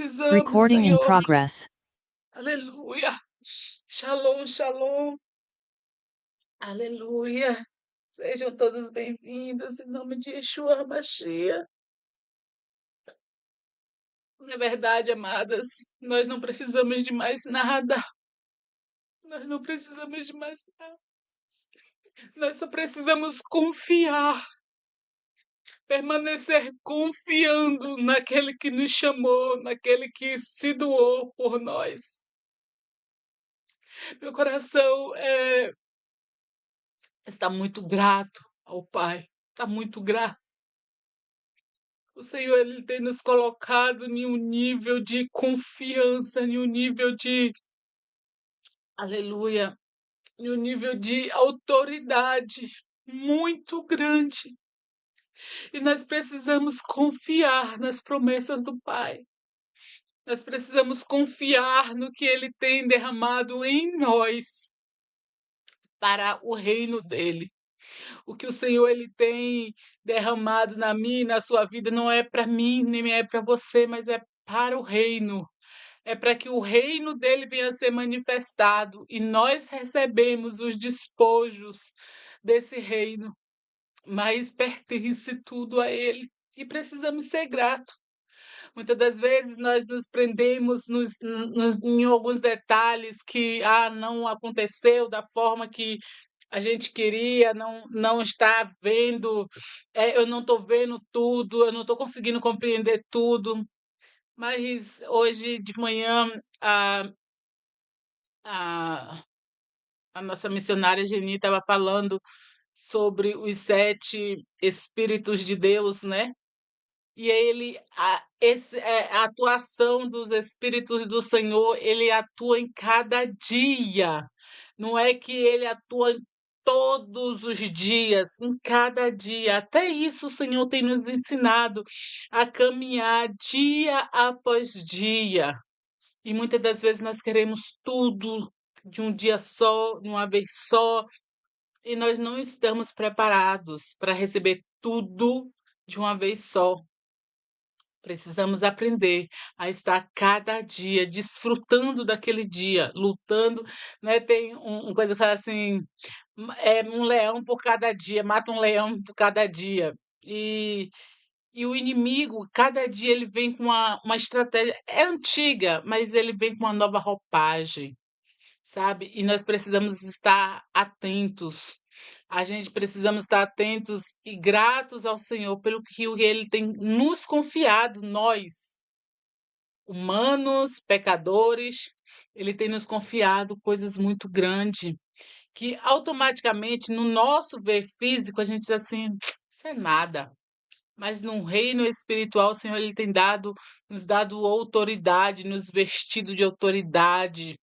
precisamos, Recording in Senhor. progress. Aleluia. Shalom, shalom. Aleluia. Sejam todos bem-vindos em nome de Yeshua HaMashiach. Na verdade, amadas, nós não precisamos de mais nada. Nós não precisamos de mais nada. Nós só precisamos confiar. Permanecer confiando naquele que nos chamou, naquele que se doou por nós. Meu coração está muito grato ao Pai. Está muito grato. O Senhor, Ele tem nos colocado em um nível de confiança, em um nível de, aleluia, em um nível de autoridade muito grande. E nós precisamos confiar nas promessas do Pai. Nós precisamos confiar no que Ele tem derramado em nós para o reino dele. O que o Senhor ele tem derramado na minha e na sua vida não é para mim, nem é para você, mas é para o reino. É para que o reino dele venha a ser manifestado e nós recebemos os despojos desse reino, mas pertence tudo a ele e precisamos ser gratos. Muitas das vezes nós nos prendemos em alguns detalhes que não aconteceu da forma que a gente queria, não está vendo, eu não estou vendo tudo, eu não estou conseguindo compreender tudo. Mas hoje de manhã a, a nossa missionária Geni estava falando sobre os 7 Espíritos de Deus, né? E a atuação dos Espíritos do Senhor, ele atua em cada dia. Não é que ele atua em todos os dias, em cada dia. Até isso o Senhor tem nos ensinado a caminhar dia após dia. E muitas das vezes nós queremos tudo de um dia só, de uma vez só, e nós não estamos preparados para receber tudo de uma vez só. Precisamos aprender a estar cada dia desfrutando daquele dia, lutando, né? Tem uma coisa que fala assim, é um leão por cada dia, mata um leão por cada dia. E o inimigo, cada dia ele vem com uma estratégia, é antiga, mas ele vem com uma nova roupagem, sabe? E nós precisamos estar atentos. A gente precisamos estar atentos e gratos ao Senhor pelo que Ele tem nos confiado, nós, humanos, pecadores, Ele tem nos confiado coisas muito grandes, que automaticamente, no nosso ver físico, a gente diz assim, isso é nada. Mas no reino espiritual, o Senhor ele tem nos dado autoridade, nos vestido de autoridade,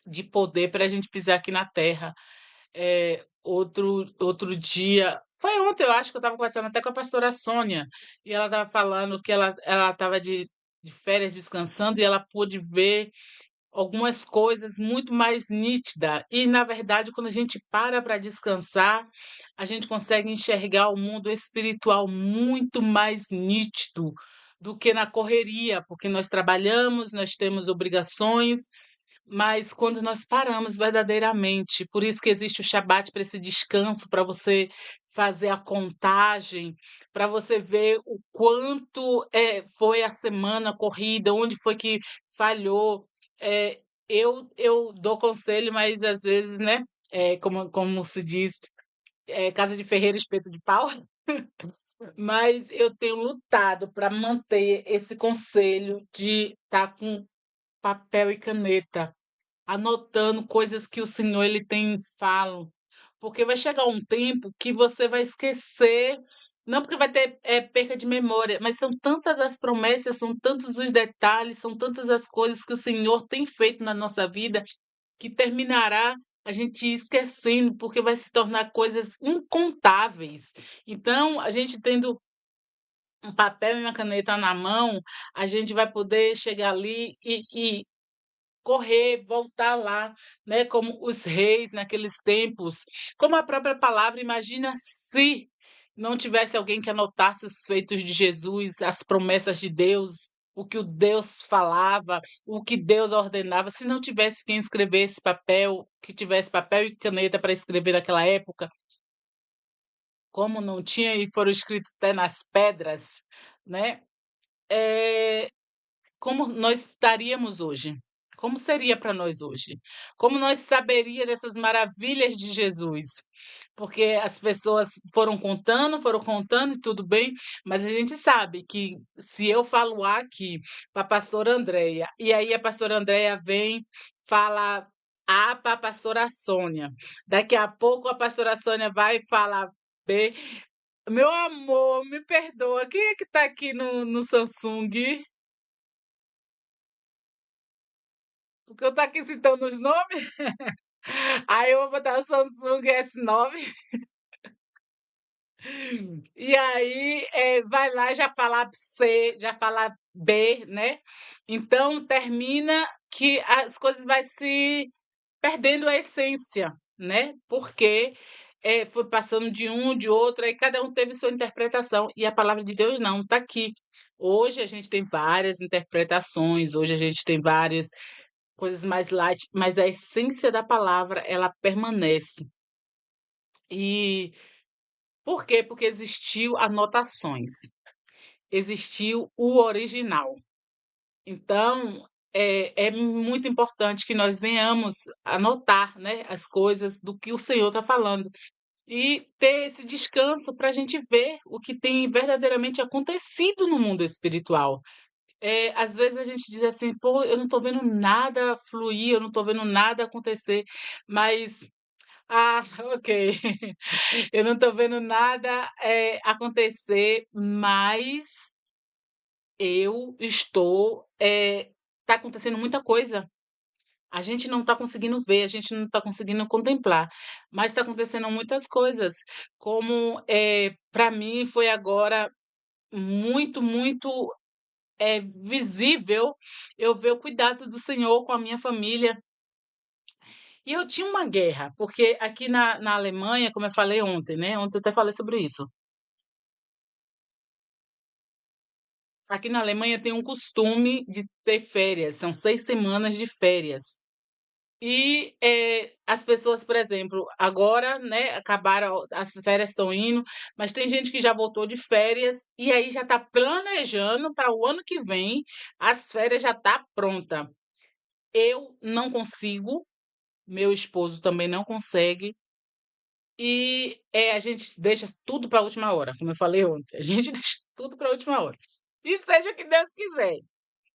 de poder para a gente pisar aqui na terra. Outro dia, foi ontem, eu acho que eu estava conversando até com a pastora Sônia, e ela estava falando que ela estava de férias descansando e ela pôde ver algumas coisas muito mais nítidas. E, na verdade, quando a gente para descansar, a gente consegue enxergar o mundo espiritual muito mais nítido do que na correria, porque nós trabalhamos, nós temos obrigações, mas quando nós paramos verdadeiramente, por isso que existe o Shabat, para esse descanso, para você fazer a contagem, para você ver o quanto foi a semana corrida, onde foi que falhou. Eu dou conselho, mas às vezes, né? Como se diz, casa de ferreiro, espeto de pau. Mas eu tenho lutado para manter esse conselho de estar com papel e caneta anotando coisas que o Senhor ele tem falo, porque vai chegar um tempo que você vai esquecer, não porque vai ter perca de memória, mas são tantas as promessas, são tantos os detalhes, são tantas as coisas que o Senhor tem feito na nossa vida que terminará a gente esquecendo, porque vai se tornar coisas incontáveis. Então, a gente tendo um papel e uma caneta na mão, a gente vai poder chegar ali e correr, voltar lá, né, como os reis naqueles tempos. Como a própria palavra, imagina se não tivesse alguém que anotasse os feitos de Jesus, as promessas de Deus, o que o Deus falava, o que Deus ordenava. Se não tivesse quem escrevesse papel, que tivesse papel e caneta para escrever naquela época, como não tinha e foram escritos até nas pedras, né? Eh, como nós estaríamos hoje? Como seria para nós hoje? Como nós saberia dessas maravilhas de Jesus? Porque as pessoas foram contando e tudo bem, mas a gente sabe que se eu falo A aqui para a pastora Andréia, e aí a pastora Andréia vem, fala A para a pastora Sônia, daqui a pouco a pastora Sônia vai falar B. Meu amor, me perdoa, quem é que está aqui no Samsung? Porque eu tô aqui citando os nomes, aí eu vou botar o Samsung S9, e aí vai lá já falar C, já falar B, né? Então termina que as coisas vai se perdendo a essência, né? Porque foi passando de um, de outro, aí cada um teve sua interpretação, e a palavra de Deus não, tá aqui. Hoje a gente tem várias interpretações, hoje a gente tem várias coisas mais light, mas a essência da palavra, ela permanece. E por quê? Porque existiu anotações, existiu o original. Então, é muito importante que nós venhamos anotar, né, as coisas do que o Senhor está falando e ter esse descanso para a gente ver o que tem verdadeiramente acontecido no mundo espiritual. Às vezes a gente diz assim, pô, eu não estou vendo nada fluir, eu não estou vendo nada acontecer, mas ah, ok. Eu não estou vendo nada acontecer, mas eu estou. Tá acontecendo muita coisa. A gente não está conseguindo ver, a gente não está conseguindo contemplar, mas está acontecendo muitas coisas. Como para mim foi agora muito, muito visível eu ver o cuidado do Senhor com a minha família. E eu tinha uma guerra, porque aqui na Alemanha, como eu falei ontem, né? Ontem eu até falei sobre isso. Aqui na Alemanha tem um costume de ter férias, são 6 semanas de férias. E as pessoas, por exemplo, agora, né, acabaram, as férias estão indo, mas tem gente que já voltou de férias e aí já está planejando para o ano que vem, as férias já tá pronta. Eu não consigo, meu esposo também não consegue, e a gente deixa tudo para a última hora, como eu falei ontem, a gente deixa tudo para a última hora. E seja o que Deus quiser.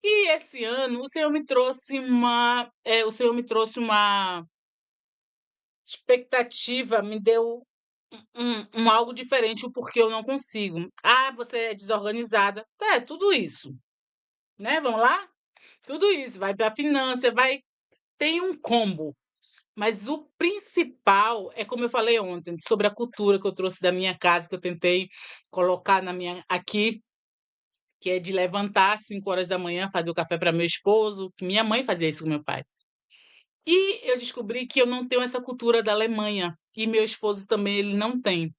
E esse ano o Senhor me trouxe uma expectativa, me deu um algo diferente, o porquê eu não consigo. Ah, você é desorganizada. É, tudo isso, né? Vamos lá? Tudo isso, vai para a finança, vai, tem um combo. Mas o principal é como eu falei ontem, sobre a cultura que eu trouxe da minha casa, que eu tentei colocar na minha aqui, que é de levantar às 5 horas da manhã, fazer o café para meu esposo, que minha mãe fazia isso com meu pai. E eu descobri que eu não tenho essa cultura da Alemanha, e meu esposo também ele não tem.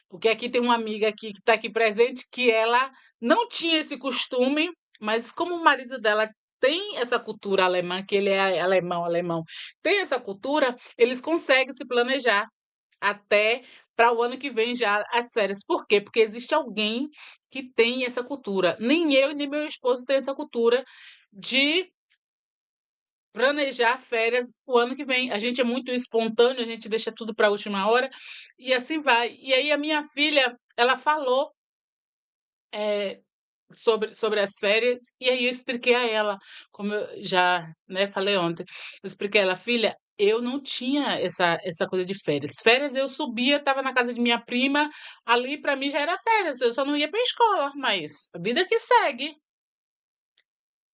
Porque aqui tem uma amiga aqui que está aqui presente que ela não tinha esse costume, mas como o marido dela tem essa cultura alemã, que ele é alemão, alemão, tem essa cultura, eles conseguem se planejar até para o ano que vem já as férias. Por quê? Porque existe alguém que tem essa cultura. Nem eu nem meu esposo tem essa cultura de planejar férias o ano que vem. A gente é muito espontâneo, a gente deixa tudo para a última hora e assim vai. E aí a minha filha, ela falou eh, sobre as férias e aí eu expliquei a ela, como eu já, né, falei ontem, eu expliquei a ela, filha, eu não tinha essa coisa de férias. Férias eu subia, estava na casa de minha prima, ali para mim já era férias, eu só não ia para a escola, mas a vida que segue.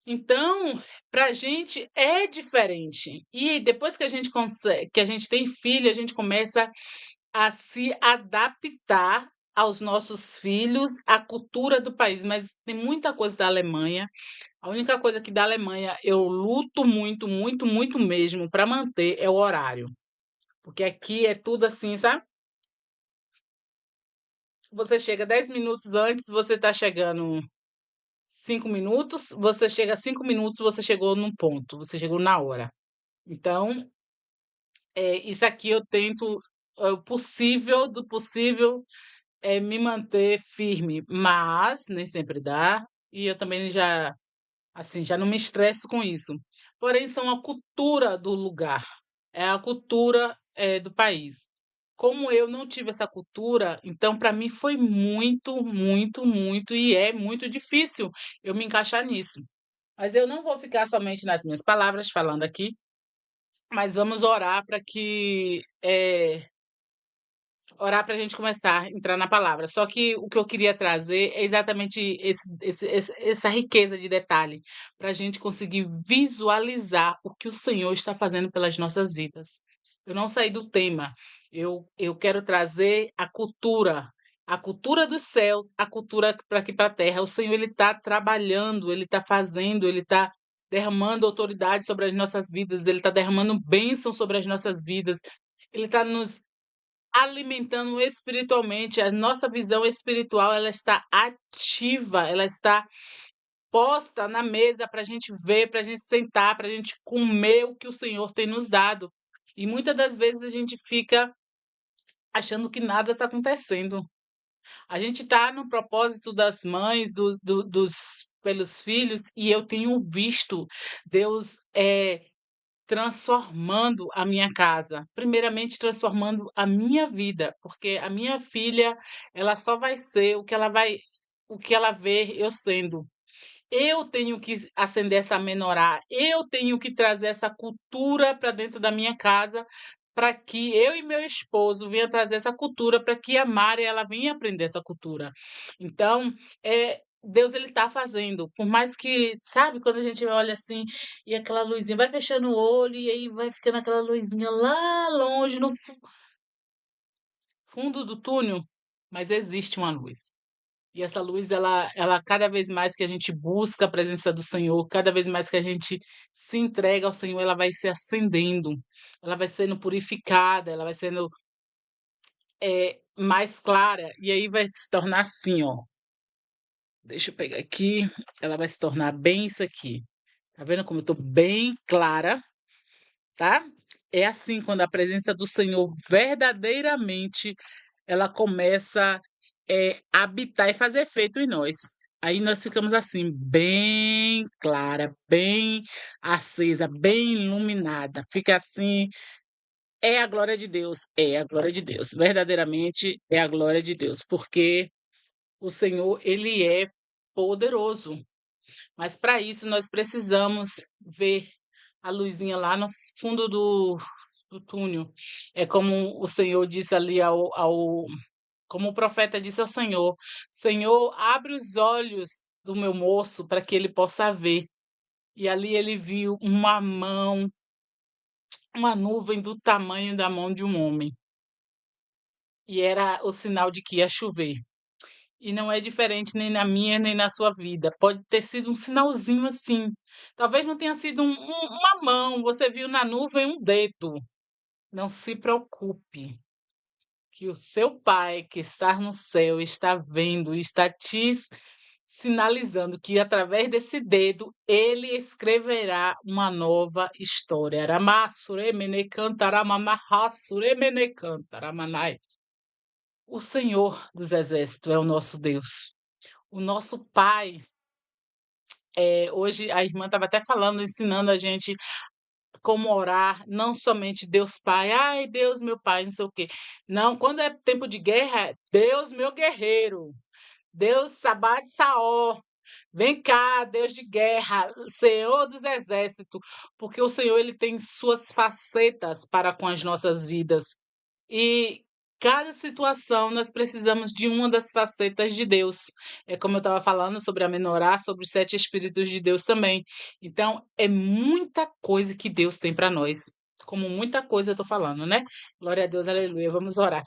Então, para a gente é diferente. E depois que a gente consegue, que a gente tem filho, a gente começa a se adaptar aos nossos filhos, à cultura do país. Mas tem muita coisa da Alemanha. A única coisa que da Alemanha eu luto muito, muito, muito mesmo para manter é o horário. Porque aqui é tudo assim, sabe? Você chega 10 minutos antes, você está chegando. 5 minutos, você chega a 5 minutos, você chegou num ponto, você chegou na hora. Então, isso aqui eu tento, o possível do possível, me manter firme, mas nem sempre dá, e eu também já, assim, já não me estresso com isso. Porém, são a cultura do lugar, é a cultura, do país. Como eu não tive essa cultura, então para mim foi muito, muito, muito e é muito difícil eu me encaixar nisso. Mas eu não vou ficar somente nas minhas palavras falando aqui, mas vamos orar para que, orar para a gente começar a entrar na palavra. Só que o que eu queria trazer é exatamente essa riqueza de detalhe, para a gente conseguir visualizar o que o Senhor está fazendo pelas nossas vidas. Eu não saí do tema, eu quero trazer a cultura dos céus, a cultura para aqui para a terra. O Senhor ele está trabalhando, ele está fazendo, ele está derramando autoridade sobre as nossas vidas, ele está derramando bênção sobre as nossas vidas, ele está nos alimentando espiritualmente. A nossa visão espiritual ela está ativa, ela está posta na mesa para a gente ver, para a gente sentar, para a gente comer o que o Senhor tem nos dado. E muitas das vezes a gente fica achando que nada está acontecendo. A gente está no propósito das mães, dos pelos filhos, e eu tenho visto Deus transformando a minha casa, primeiramente transformando a minha vida, porque a minha filha, ela só vai ser o que ela vê eu sendo. Eu tenho que acender essa menorá, eu tenho que trazer essa cultura para dentro da minha casa, para que eu e meu esposo venha trazer essa cultura, para que a Mari ela venha aprender essa cultura. Então, Deus ele está fazendo, por mais que, sabe, quando a gente olha assim e aquela luzinha vai fechando o olho e aí vai ficando aquela luzinha lá longe no fundo do túnel, mas existe uma luz. E essa luz, ela cada vez mais que a gente busca a presença do Senhor, cada vez mais que a gente se entrega ao Senhor, ela vai se acendendo, ela vai sendo purificada, ela vai sendo mais clara, e aí vai se tornar assim, ó. Deixa eu pegar aqui, ela vai se tornar bem isso aqui. Tá vendo como eu tô bem clara, tá? É assim quando a presença do Senhor verdadeiramente ela começa a habitar e fazer efeito em nós. Aí nós ficamos assim, bem clara, bem acesa, bem iluminada. Fica assim, é a glória de Deus, é a glória de Deus. Verdadeiramente é a glória de Deus, porque o Senhor, ele é poderoso. Mas para isso nós precisamos ver a luzinha lá no fundo do túnel. É como o Senhor disse ali como o profeta disse ao Senhor: Senhor, abre os olhos do meu moço para que ele possa ver. E ali ele viu uma mão, uma nuvem do tamanho da mão de um homem. E era o sinal de que ia chover. E não é diferente nem na minha, nem na sua vida. Pode ter sido um sinalzinho assim. Talvez não tenha sido uma mão, você viu na nuvem um dedo. Não se preocupe, que o seu Pai que está no céu está vendo e está te sinalizando que através desse dedo ele escreverá uma nova história. Aramassuremene cantaramamahasuremene cantaramanai. O Senhor dos Exércitos é o nosso Deus. O nosso Pai, hoje a irmã estava até falando, ensinando a gente como orar, não somente Deus Pai, ai Deus meu Pai, não sei o quê. Não, quando é tempo de guerra, Deus meu guerreiro, Deus Sabat Saó, vem cá, Deus de guerra, Senhor dos exércitos, porque o Senhor ele tem suas facetas para com as nossas vidas. E cada situação nós precisamos de uma das facetas de Deus. É como eu estava falando sobre a menorá, sobre os 7 espíritos de Deus também. Então, é muita coisa que Deus tem para nós. Como muita coisa eu estou falando, né? Glória a Deus, aleluia. Vamos orar.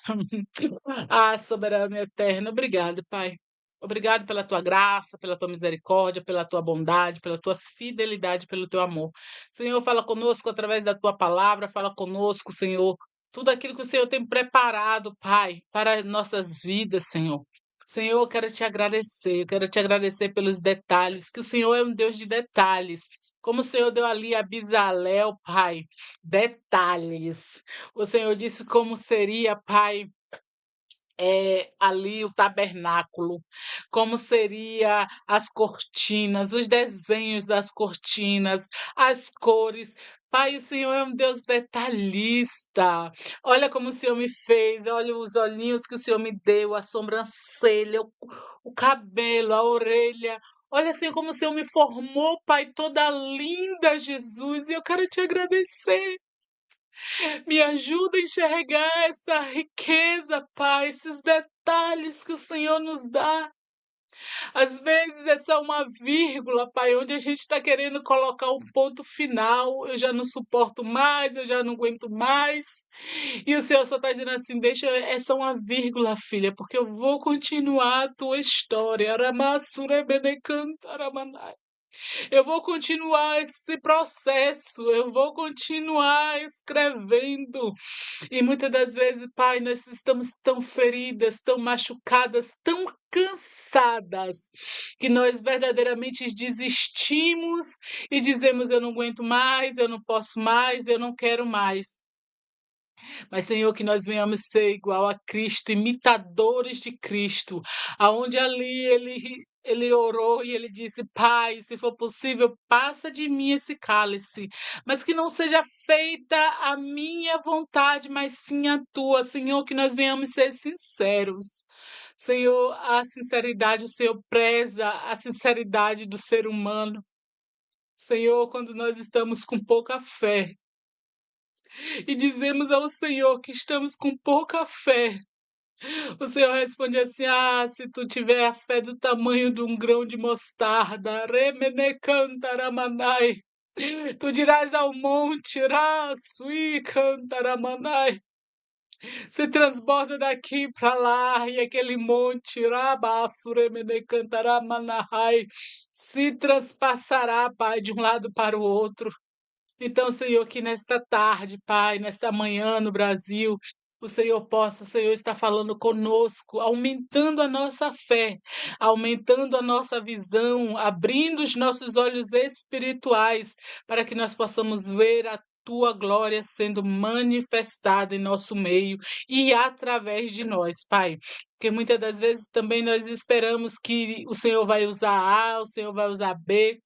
Ah, soberano e eterno, obrigado, Pai. Obrigado pela tua graça, pela tua misericórdia, pela tua bondade, pela tua fidelidade, pelo teu amor. Senhor, fala conosco através da tua palavra, fala conosco, Senhor, tudo aquilo que o Senhor tem preparado, Pai, para as nossas vidas, Senhor. Senhor, eu quero te agradecer pelos detalhes, que o Senhor é um Deus de detalhes. Como o Senhor deu ali a Bezalel, Pai, detalhes. O Senhor disse como seria, Pai, ali o tabernáculo, como seria as cortinas, os desenhos das cortinas, as cores. Pai, o Senhor é um Deus detalhista. Olha como o Senhor me fez, olha os olhinhos que o Senhor me deu, a sobrancelha, o cabelo, a orelha. Olha assim como o Senhor me formou, Pai, toda linda, Jesus, e eu quero te agradecer. Me ajuda a enxergar essa riqueza, Pai, esses detalhes que o Senhor nos dá. Às vezes é só uma vírgula, Pai, onde a gente está querendo colocar um ponto final. Eu já não suporto mais, eu já não aguento mais. E o Senhor só está dizendo assim: deixa, é só uma vírgula, filha, porque eu vou continuar a tua história. Aramassure benecanta, aramanai. Eu vou continuar esse processo, eu vou continuar escrevendo. E muitas das vezes, Pai, nós estamos tão feridas, tão machucadas, tão cansadas, que nós verdadeiramente desistimos e dizemos: eu não aguento mais, eu não posso mais, eu não quero mais. Mas, Senhor, que nós venhamos ser igual a Cristo, imitadores de Cristo, aonde ali ele orou e ele disse: Pai, se for possível, passa de mim esse cálice, mas que não seja feita a minha vontade, mas sim a tua. Senhor, que nós venhamos ser sinceros. Senhor, a sinceridade, o Senhor preza a sinceridade do ser humano. Senhor, quando nós estamos com pouca fé, e dizemos ao Senhor que estamos com pouca fé, o Senhor responde assim: ah, se tu tiver a fé do tamanho de um grão de mostarda, remenecantaramanai, tu dirás ao monte, rasui cantaramanai, se transborda daqui para lá, e aquele monte, rabassuremenecantaramanai, se transpassará, Pai, de um lado para o outro. Então, Senhor, que nesta tarde, Pai, nesta manhã no Brasil, o Senhor está falando conosco, aumentando a nossa fé, aumentando a nossa visão, abrindo os nossos olhos espirituais, para que nós possamos ver a tua glória sendo manifestada em nosso meio e através de nós, Pai. Porque muitas das vezes também nós esperamos que o Senhor vai usar A, o Senhor vai usar B,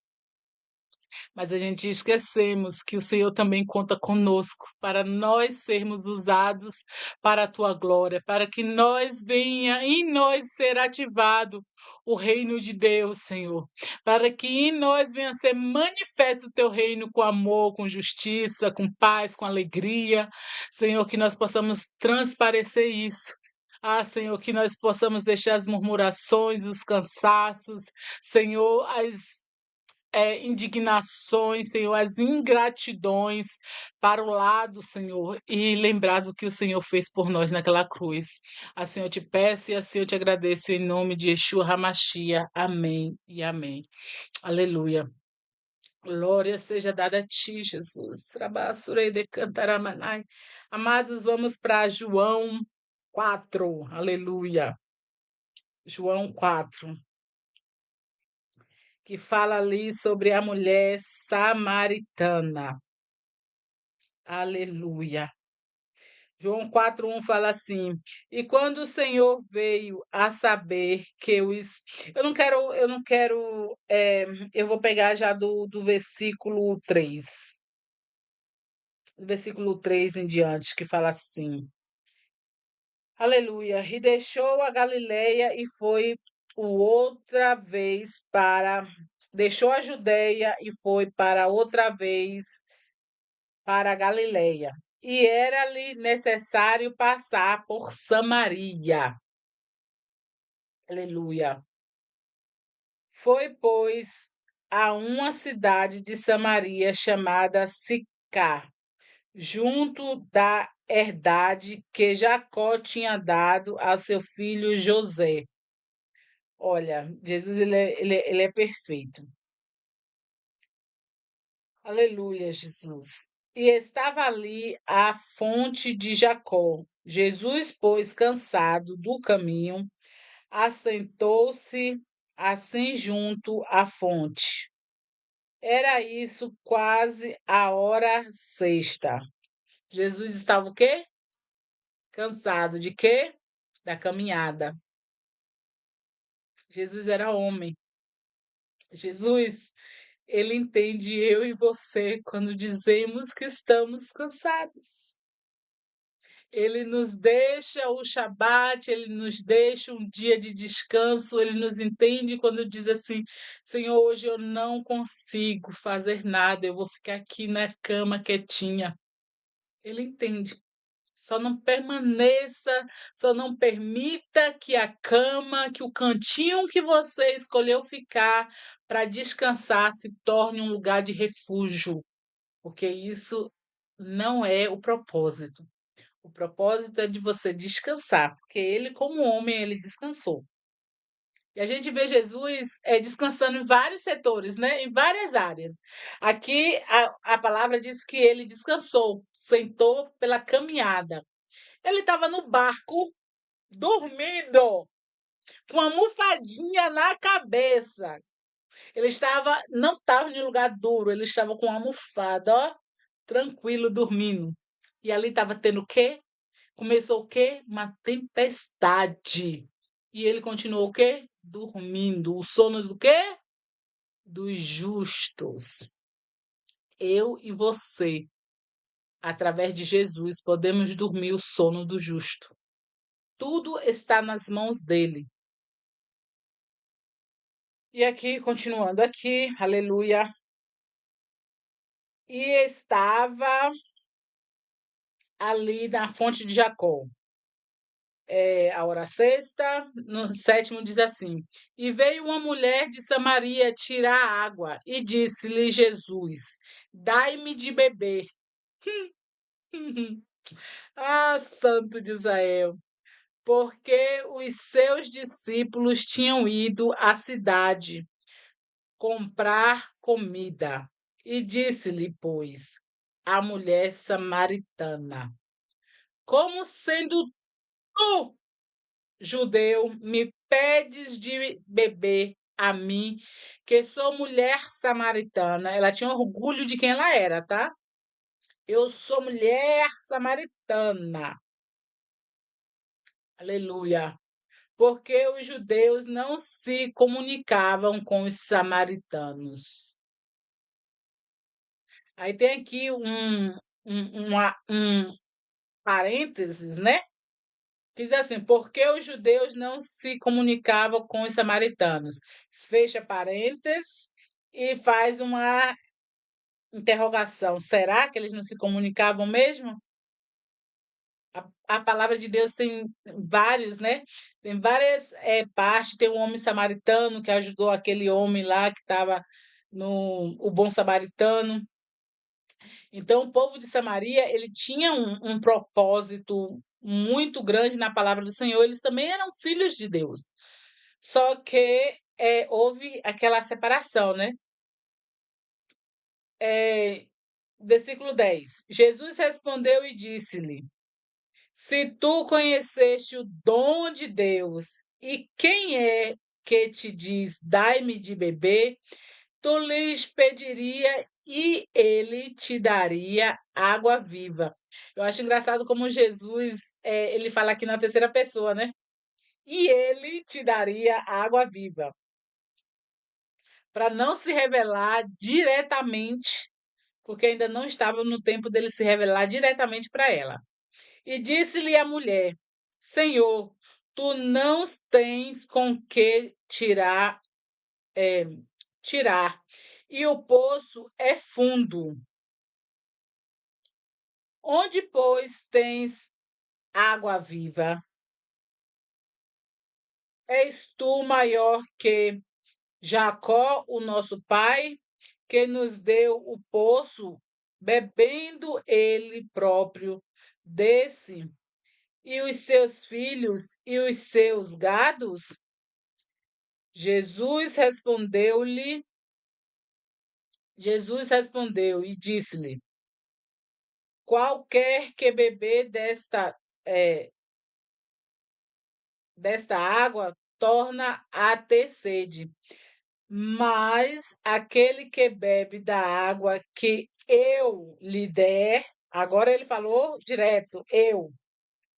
mas a gente esquecemos que o Senhor também conta conosco para nós sermos usados para a tua glória, para que nós venha em nós ser ativado o reino de Deus, Senhor, para que em nós venha ser manifesto o teu reino com amor, com justiça, com paz, com alegria, Senhor, que nós possamos transparecer isso. Ah, Senhor, que nós possamos deixar as murmurações, os cansaços, Senhor, as indignações, Senhor, as ingratidões para o lado, Senhor, e lembrar do que o Senhor fez por nós naquela cruz. Assim eu te peço e assim eu te agradeço em nome de Yeshua Hamashia. Amém e amém. Aleluia. Glória seja dada a ti, Jesus. Trabassurei de cantaramanai. Amados, vamos para João 4. Aleluia. João 4, que fala ali sobre a mulher samaritana. Aleluia. João 4:1 fala assim: E quando o Senhor veio a saber que os. Eu vou pegar já do versículo 3. Do versículo 3 em diante, que fala assim: Aleluia. E deixou a Galileia e foi outra vez para. Deixou a Judeia e foi para outra vez para a Galileia. E era-lhe necessário passar por Samaria. Aleluia. Foi, pois, a uma cidade de Samaria chamada Sicá, junto da herdade que Jacó tinha dado a seu filho José. Olha, Jesus ele é perfeito. Aleluia, Jesus. E estava ali a fonte de Jacó. Jesus, pois, cansado do caminho, assentou-se assim junto à fonte. Era isso quase a hora sexta. Jesus estava o quê? Cansado de quê? Da caminhada. Jesus era homem. Jesus, ele entende eu e você quando dizemos que estamos cansados. Ele nos deixa o Shabat, ele nos deixa um dia de descanso, ele nos entende quando diz assim: Senhor, hoje eu não consigo fazer nada, eu vou ficar aqui na cama quietinha. Ele entende. Só não permaneça, só não permita que a cama, que o cantinho que você escolheu ficar para descansar se torne um lugar de refúgio, porque isso não é o propósito. O propósito é de você descansar, porque ele, como homem, ele descansou. E a gente vê Jesus descansando em vários setores, né? Em várias áreas. Aqui a palavra diz que ele descansou, sentou pela caminhada. Ele estava no barco, dormindo, com uma almofadinha na cabeça. Ele estava, não estava em um lugar duro, ele estava com uma almofada, ó, tranquilo, dormindo. E ali estava tendo o quê? Começou o quê? Uma tempestade. E ele continuou o quê? Dormindo. O sono do quê? Dos justos. Eu e você, através de Jesus, podemos dormir o sono do justo. Tudo está nas mãos dele. E aqui, continuando aqui, aleluia. E estava ali na fonte de Jacó. A hora sexta, no sétimo diz assim: E veio uma mulher de Samaria tirar água, e disse-lhe Jesus: Dai-me de beber. Ah, Santo de Israel! Porque os seus discípulos tinham ido à cidade comprar comida. E disse-lhe, pois, a mulher samaritana: Como sendo tu judeu, me pedes de beber a mim, que sou mulher samaritana. Ela tinha orgulho de quem ela era, tá? Eu sou mulher samaritana. Aleluia. Porque os judeus não se comunicavam com os samaritanos. Aí tem aqui um parênteses, né? Diz assim, porque os judeus não se comunicavam com os samaritanos. Fecha parênteses e faz uma interrogação. Será que eles não se comunicavam mesmo? A palavra de Deus tem vários, né? Tem várias partes. Tem um homem samaritano que ajudou aquele homem lá que estava no o bom samaritano. Então, o povo de Samaria, ele tinha um propósito muito grande na palavra do Senhor. Eles também eram filhos de Deus. Só que houve aquela separação, né? É, versículo 10. Jesus respondeu e disse-lhe: Se tu conheceste o dom de Deus e quem é que te diz, dai-me de beber, tu lhes pediria e ele te daria água viva. Eu acho engraçado como Jesus, ele fala aqui na terceira pessoa, né? E ele te daria água viva. Para não se revelar diretamente, porque ainda não estava no tempo dele se revelar diretamente para ela. E disse-lhe a mulher: Senhor, tu não tens com que tirar, e o poço é fundo. Onde, pois, tens água viva? És tu maior que Jacó, o nosso pai, que nos deu o poço, bebendo ele próprio desse, e os seus filhos e os seus gados? Jesus respondeu-lhe, Jesus respondeu e disse-lhe: Qualquer que beber desta água torna a ter sede. Mas aquele que bebe da água que eu lhe der, agora ele falou direto, eu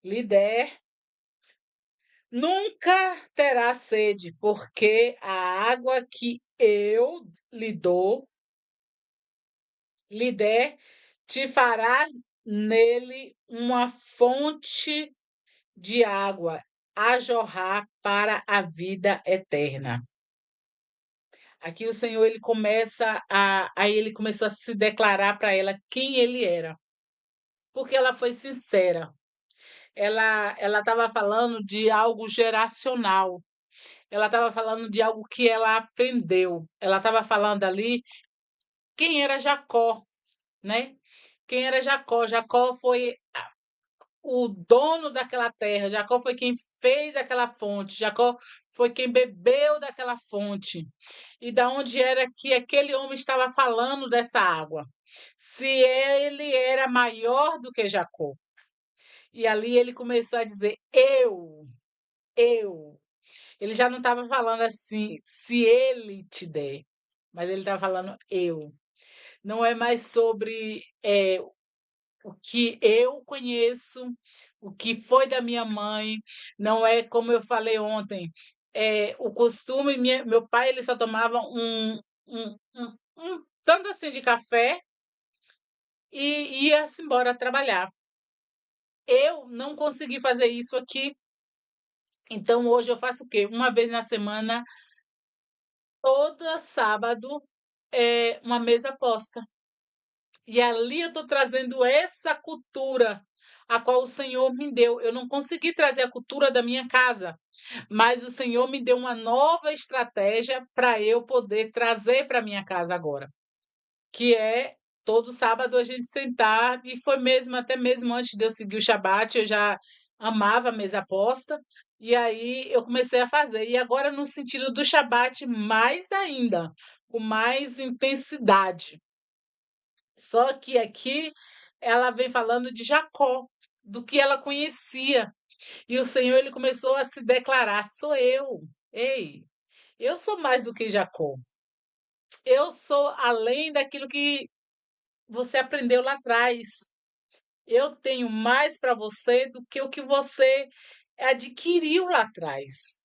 lhe der, nunca terá sede, porque a água que eu lhe dou, lhe der, te fará nele uma fonte de água a jorrar para a vida eterna. Aqui o Senhor ele começa aí ele começou a se declarar para ela quem ele era, porque ela foi sincera. Ela estava falando de algo geracional. Ela estava falando de algo que ela aprendeu. Ela estava falando ali quem era Jacó, né? Quem era Jacó? Jacó foi o dono daquela terra. Jacó foi quem fez aquela fonte. Jacó foi quem bebeu daquela fonte. E da onde era que aquele homem estava falando dessa água? Se ele era maior do que Jacó. E ali ele começou a dizer: eu. Ele já não estava falando assim, se ele te der, mas ele estava falando eu. Não é mais sobre o que eu conheço, o que foi da minha mãe, não é como eu falei ontem, o costume, meu pai ele só tomava um tanto assim de café e ia-se embora trabalhar. Eu não consegui fazer isso aqui, então hoje eu faço o quê? Uma vez na semana, todo sábado, é uma mesa posta. E ali eu estou trazendo essa cultura a qual o Senhor me deu. Eu não consegui trazer a cultura da minha casa, mas o Senhor me deu uma nova estratégia para eu poder trazer para minha casa agora, que é todo sábado a gente sentar, e foi mesmo, até mesmo antes de eu seguir o Shabat, eu já amava a mesa posta, e aí eu comecei a fazer. E agora, no sentido do Shabat, mais ainda, com mais intensidade. Só que aqui ela vem falando de Jacó, do que ela conhecia. E o Senhor ele começou a se declarar: sou eu. Ei, eu sou mais do que Jacó. Eu sou além daquilo que você aprendeu lá atrás. Eu tenho mais para você do que o que você adquiriu lá atrás.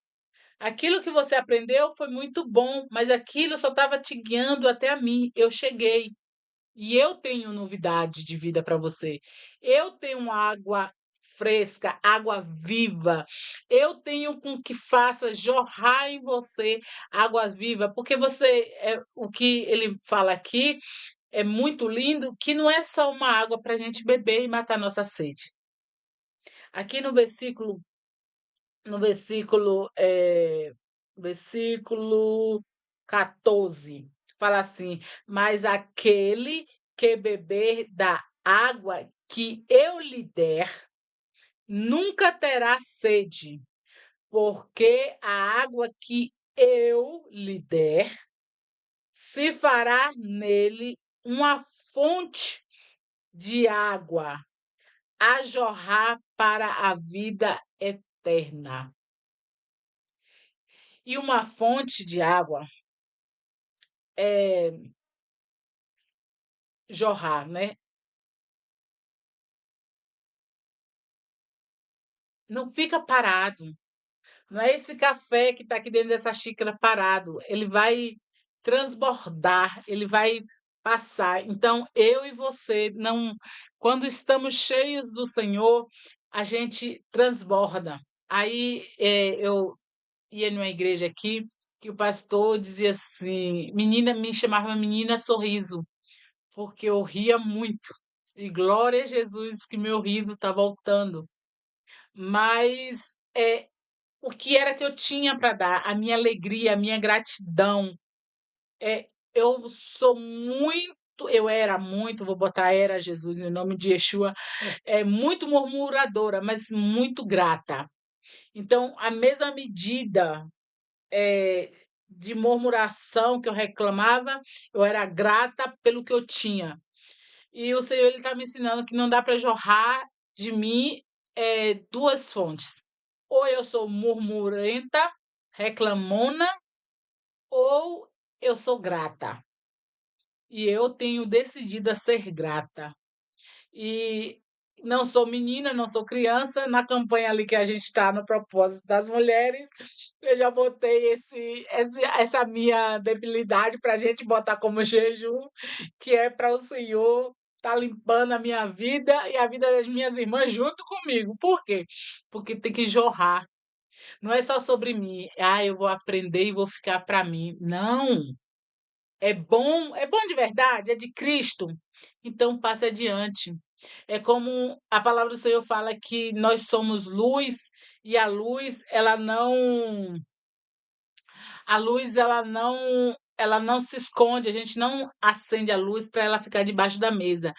Aquilo que você aprendeu foi muito bom, mas aquilo só estava te guiando até a mim. Eu cheguei. E eu tenho novidade de vida para você. Eu tenho água fresca, água viva. Eu tenho com que faça jorrar em você água viva, porque o que ele fala aqui é muito lindo, que não é só uma água para a gente beber e matar nossa sede. Aqui no versículo 14, fala assim: mas aquele que beber da água que eu lhe der, nunca terá sede, porque a água que eu lhe der se fará nele uma fonte de água a jorrar para a vida eterna. E uma fonte de água é jorrar, né? Não fica parado. Não é esse café que está aqui dentro dessa xícara parado. Ele vai transbordar, ele vai passar. Então, eu e você, não, quando estamos cheios do Senhor, a gente transborda. Aí eu ia numa igreja aqui que o pastor dizia assim, menina, me chamava menina sorriso, porque eu ria muito. E glória a Jesus que meu riso está voltando. Mas o que era que eu tinha para dar? A minha alegria, a minha gratidão. Eu era muito, vou botar era Jesus no nome de Yeshua, muito murmuradora, mas muito grata. Então, a mesma medida de murmuração que eu reclamava, eu era grata pelo que eu tinha. E o Senhor está me ensinando que não dá para jorrar de mim duas fontes. Ou eu sou murmurenta, reclamona ou eu sou grata. E eu tenho decidido a ser grata. E não sou menina, não sou criança. Na campanha ali que a gente está no propósito das mulheres, eu já botei essa minha debilidade para a gente botar como jejum, que é para o Senhor estar limpando a minha vida e a vida das minhas irmãs junto comigo. Por quê? Porque tem que jorrar. Não é só sobre mim. Ah, eu vou aprender e vou ficar para mim. Não. É bom de verdade, é de Cristo. Então passe adiante. É como a palavra do Senhor fala que nós somos luz e a luz ela não se esconde, a gente não acende a luz para ela ficar debaixo da mesa.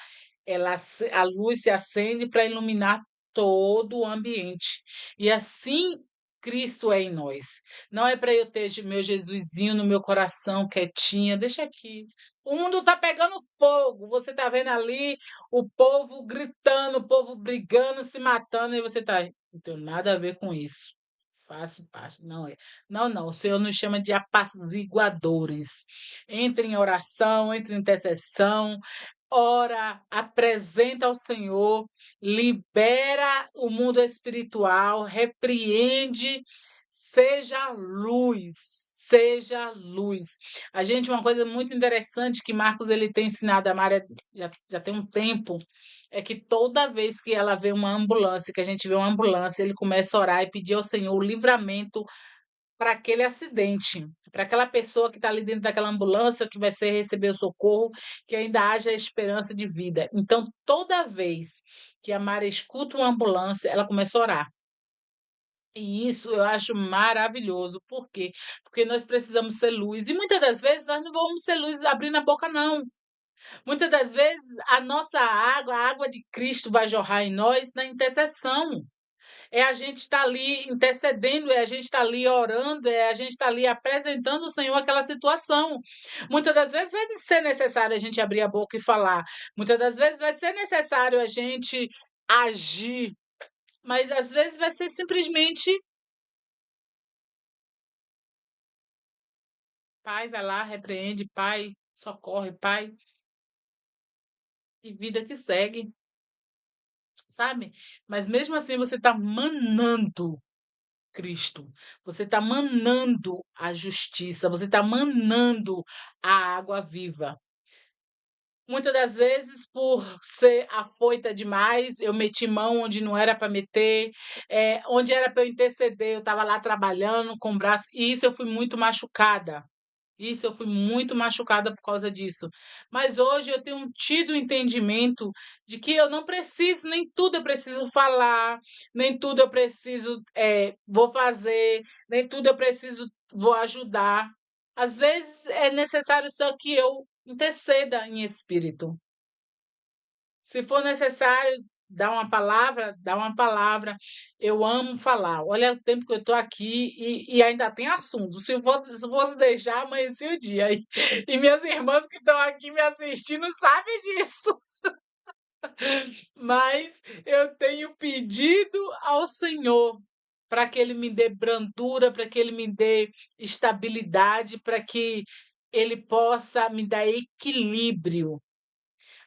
A luz se acende para iluminar todo o ambiente. E assim Cristo é em nós. Não é para eu ter meu Jesusinho no meu coração, quietinha, deixa aqui. O mundo está pegando fogo. Você está vendo ali o povo gritando, o povo brigando, se matando, e você está. Não tenho nada a ver com isso. Faço parte. Não é. Não, não. O Senhor nos chama de apaziguadores. Entre em oração, entre em intercessão, ora, apresenta ao Senhor, libera o mundo espiritual, repreende, seja luz, seja luz. A gente, uma coisa muito interessante que Marcos ele tem ensinado a Maria já tem um tempo, é que toda vez que ela vê uma ambulância, que a gente vê uma ambulância, ele começa a orar e pedir ao Senhor o livramento para aquele acidente, para aquela pessoa que está ali dentro daquela ambulância que vai ser receber o socorro, que ainda haja esperança de vida. Então, toda vez que a Mara escuta uma ambulância, ela começa a orar. E isso eu acho maravilhoso. Por quê? Porque nós precisamos ser luz. E muitas das vezes nós não vamos ser luz abrindo a boca, não. Muitas das vezes a nossa água, a água de Cristo vai jorrar em nós na intercessão. É a gente estar ali intercedendo, é a gente estar ali orando, é a gente estar ali apresentando ao Senhor aquela situação. Muitas das vezes vai ser necessário a gente abrir a boca e falar. Muitas das vezes vai ser necessário a gente agir. Mas às vezes vai ser simplesmente, pai, vai lá, repreende, pai, socorre, pai, e vida que segue, sabe? Mas mesmo assim você está manando Cristo. Você está manando a justiça, você está manando a água viva. Muitas das vezes, por ser afoita demais, eu meti mão onde não era para meter, onde era para eu interceder, eu estava lá trabalhando com o braço, e isso eu fui muito machucada. Isso, eu fui muito machucada por causa disso. Mas hoje eu tenho tido o entendimento de que eu não preciso, nem tudo eu preciso falar, nem tudo eu preciso, vou fazer, nem tudo eu preciso, vou ajudar. Às vezes é necessário só que eu interceda em espírito. Se for necessário dar uma palavra, dá uma palavra. Eu amo falar. Olha o tempo que eu estou aqui e ainda tem assunto. Se fosse deixar, amanhecia o dia. E minhas irmãs que estão aqui me assistindo sabem disso. Mas eu tenho pedido ao Senhor para que Ele me dê brandura, para que Ele me dê estabilidade, para que Ele possa me dar equilíbrio.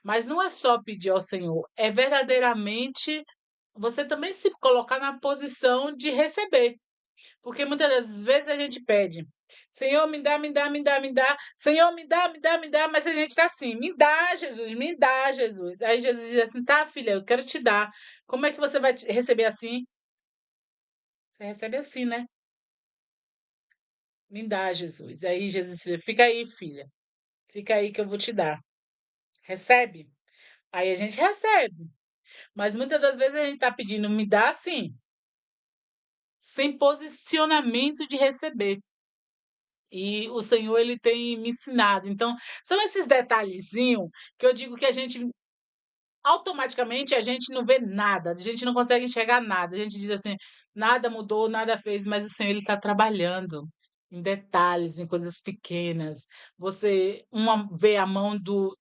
Mas não é só pedir ao Senhor, é verdadeiramente você também se colocar na posição de receber. Porque muitas das vezes a gente pede, Senhor, me dá, me dá, me dá, me dá, Senhor, me dá, me dá, me dá, mas a gente está assim, me dá, Jesus, me dá, Jesus. Aí Jesus diz assim, tá, filha, eu quero te dar. Como é que você vai receber assim? Você recebe assim, né? Me dá, Jesus. Aí Jesus diz, fica aí, filha, fica aí que eu vou te dar. Recebe? Aí a gente recebe. Mas muitas das vezes a gente está pedindo, me dá assim, sem posicionamento de receber. E o Senhor, ele tem me ensinado. Então, são esses detalhezinhos que eu digo que a gente, automaticamente, a gente não vê nada, a gente não consegue enxergar nada. A gente diz assim, nada mudou, nada fez, mas o Senhor, ele está trabalhando. em detalhes, em coisas pequenas. Você uma vê a mão do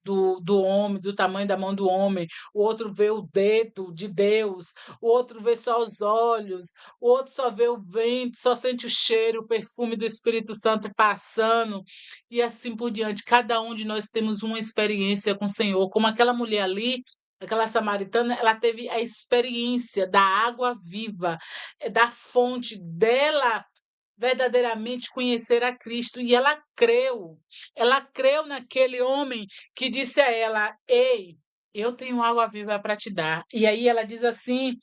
homem, do tamanho da mão do homem, o outro vê o dedo de Deus, o outro vê só os olhos, o outro só vê o vento, só sente o cheiro, o perfume do Espírito Santo passando, e assim por diante. Cada um de nós temos uma experiência com o Senhor, como aquela mulher ali, aquela samaritana, ela teve a experiência da água viva, da fonte dela verdadeiramente conhecer a Cristo, e ela creu naquele homem que disse a ela: Ei, eu tenho água viva para te dar. E aí ela diz assim,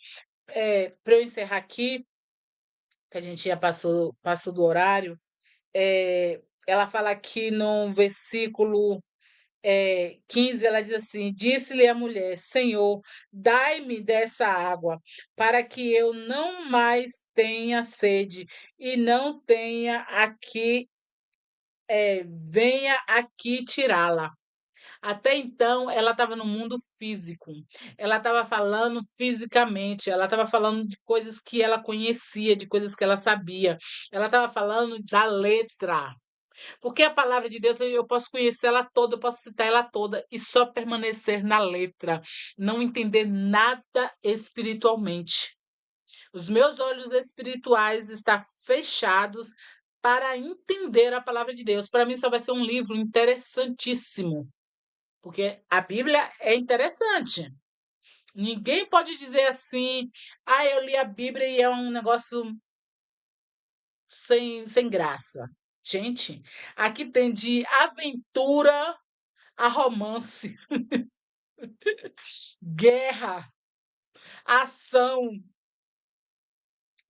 para eu encerrar aqui, que a gente já passou do horário, ela fala aqui no versículo 15, ela diz assim: Disse-lhe a mulher: Senhor, dai-me dessa água, para que eu não mais tenha sede e não tenha aqui, venha aqui tirá-la. Até então, ela estava no mundo físico, ela estava falando fisicamente, ela estava falando de coisas que ela conhecia, de coisas que ela sabia, ela estava falando da letra. Porque a palavra de Deus, eu posso conhecer ela toda, eu posso citar ela toda e só permanecer na letra, não entender nada espiritualmente. Os meus olhos espirituais estão fechados para entender a palavra de Deus. Para mim, só vai ser um livro interessantíssimo, porque a Bíblia é interessante. Ninguém pode dizer assim, eu li a Bíblia e é um negócio sem graça. Gente, aqui tem de aventura a romance, guerra, ação,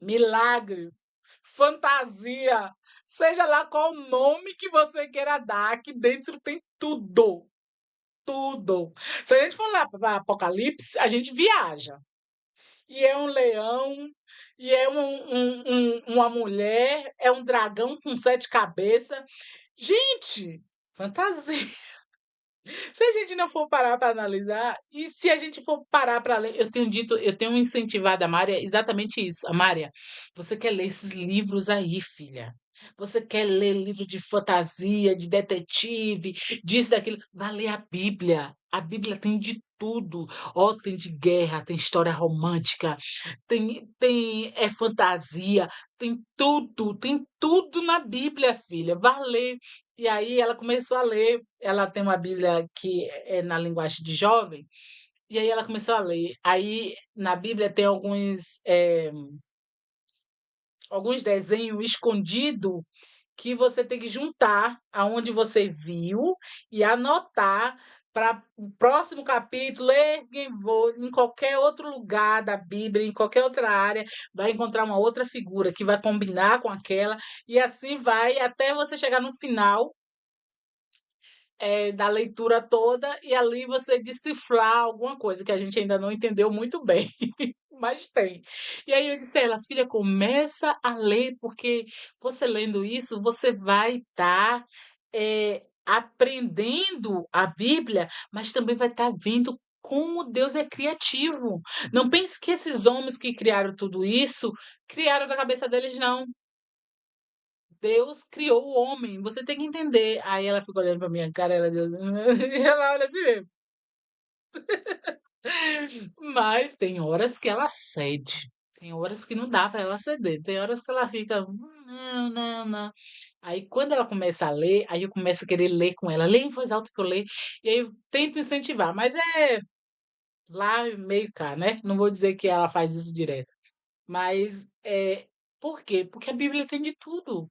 milagre, fantasia, seja lá qual o nome que você queira dar, aqui dentro tem tudo, tudo. Se a gente for lá para Apocalipse, a gente viaja. E é um leão, e é uma mulher, é um dragão com 7 cabeças. Gente, fantasia. Se a gente não for parar para analisar, e se a gente for parar para ler, eu tenho incentivado a Mária exatamente isso. A Mária, você quer ler esses livros aí, filha? Você quer ler livro de fantasia, de detetive, disso, daquilo? Vai ler a Bíblia. A Bíblia tem de tudo. Ó, tem de guerra, tem história romântica, tem fantasia, tem tudo na Bíblia, filha. Vá ler. E aí ela começou a ler, ela tem uma Bíblia que é na linguagem de jovem, e aí ela começou a ler. Aí na Bíblia tem alguns desenhos escondidos que você tem que juntar aonde você viu e anotar para o próximo capítulo, em qualquer outro lugar da Bíblia, em qualquer outra área, vai encontrar uma outra figura que vai combinar com aquela, e assim vai até você chegar no final da leitura toda e ali você decifrar alguma coisa que a gente ainda não entendeu muito bem, mas tem. E aí eu disse a ela: "Filha, começa a ler, porque você lendo isso, você vai estar, aprendendo a Bíblia, mas também vai estar vendo como Deus é criativo. Não pense que esses homens que criaram tudo isso, criaram da cabeça deles não. Deus criou o homem, você tem que entender". Aí ela ficou olhando pra minha cara, ela deu e ela olha assim mesmo. Mas tem horas que ela cede, tem horas que não dá pra ela ceder, tem horas que ela fica: não, não, não". Aí quando ela começa a ler, aí eu começo a querer ler com ela, "lê em voz alta que eu leio", e aí eu tento incentivar, mas é lá meio cá, né, não vou dizer que ela faz isso direto, mas, por quê? Porque a Bíblia tem de tudo.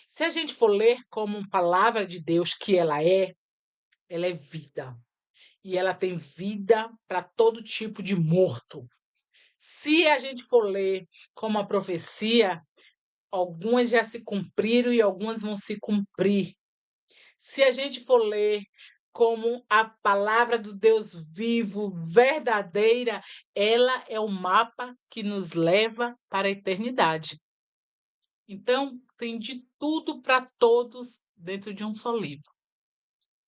Se a gente for ler como palavra de Deus que ela é vida. E ela tem vida para todo tipo de morto. Se a gente for ler como a profecia, algumas já se cumpriram e algumas vão se cumprir. Se a gente for ler como a palavra do Deus vivo, verdadeira, ela é o mapa que nos leva para a eternidade. Então, tem de tudo para todos dentro de um só livro.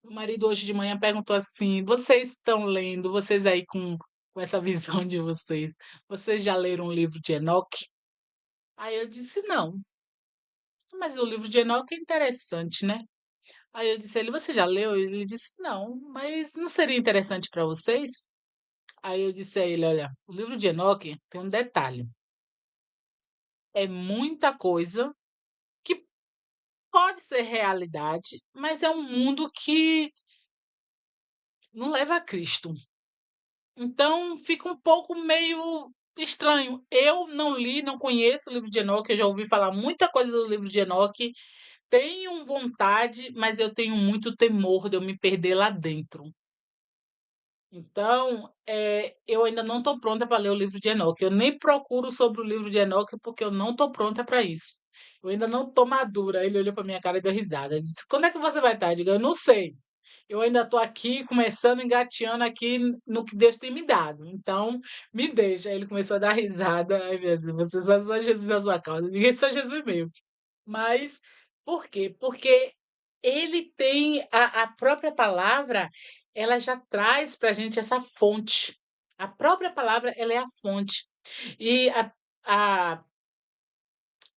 Meu marido hoje de manhã perguntou assim: "Vocês estão lendo, vocês aí com essa visão de vocês já leram um livro de Enoque?" Aí eu disse: "Não, mas o livro de Enoque é interessante, né? Aí eu disse a ele, você já leu? Ele disse, não, mas não seria interessante para vocês? Aí eu disse a ele, olha, o livro de Enoque tem um detalhe, é muita coisa que pode ser realidade, mas é um mundo que não leva a Cristo. Então fica um pouco meio estranho. Eu não li, não conheço o livro de Enoque, eu já ouvi falar muita coisa do livro de Enoque. Tenho vontade, mas eu tenho muito temor de eu me perder lá dentro. Então, eu ainda não estou pronta para ler o livro de Enoque. Eu nem procuro sobre o livro de Enoque porque eu não estou pronta para isso. Eu ainda não estou madura. Ele olhou para minha cara e deu risada. Ele disse: Quando é que você vai estar? Eu digo: Eu não sei. Eu ainda estou aqui começando, engateando aqui no que Deus tem me dado. Então, me deixa. Aí ele começou a dar risada. Ai, meu Deus, você só Jesus na sua causa. Ninguém só Jesus mesmo. Mas por quê? Porque ele tem a própria palavra, ela já traz para a gente essa fonte. A própria palavra, ela é a fonte. E a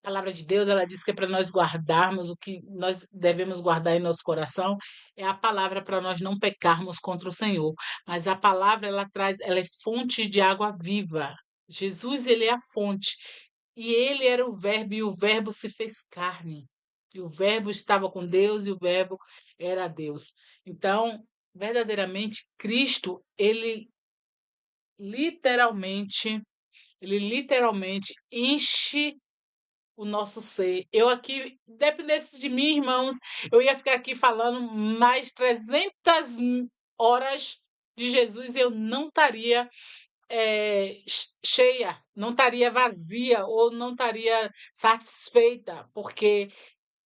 palavra de Deus, ela diz que é para nós guardarmos o que nós devemos guardar em nosso coração, é a palavra para nós não pecarmos contra o Senhor. Mas a palavra, ela traz, ela é fonte de água viva. Jesus, ele é a fonte. E ele era o verbo, e o verbo se fez carne. E o verbo estava com Deus, e o verbo era Deus. Então, verdadeiramente, Cristo, literalmente, ele literalmente enche o nosso ser. Eu aqui, dependesse de mim, irmãos, eu ia ficar aqui falando mais 300 horas de Jesus e eu não estaria cheia, não estaria vazia ou não estaria satisfeita, porque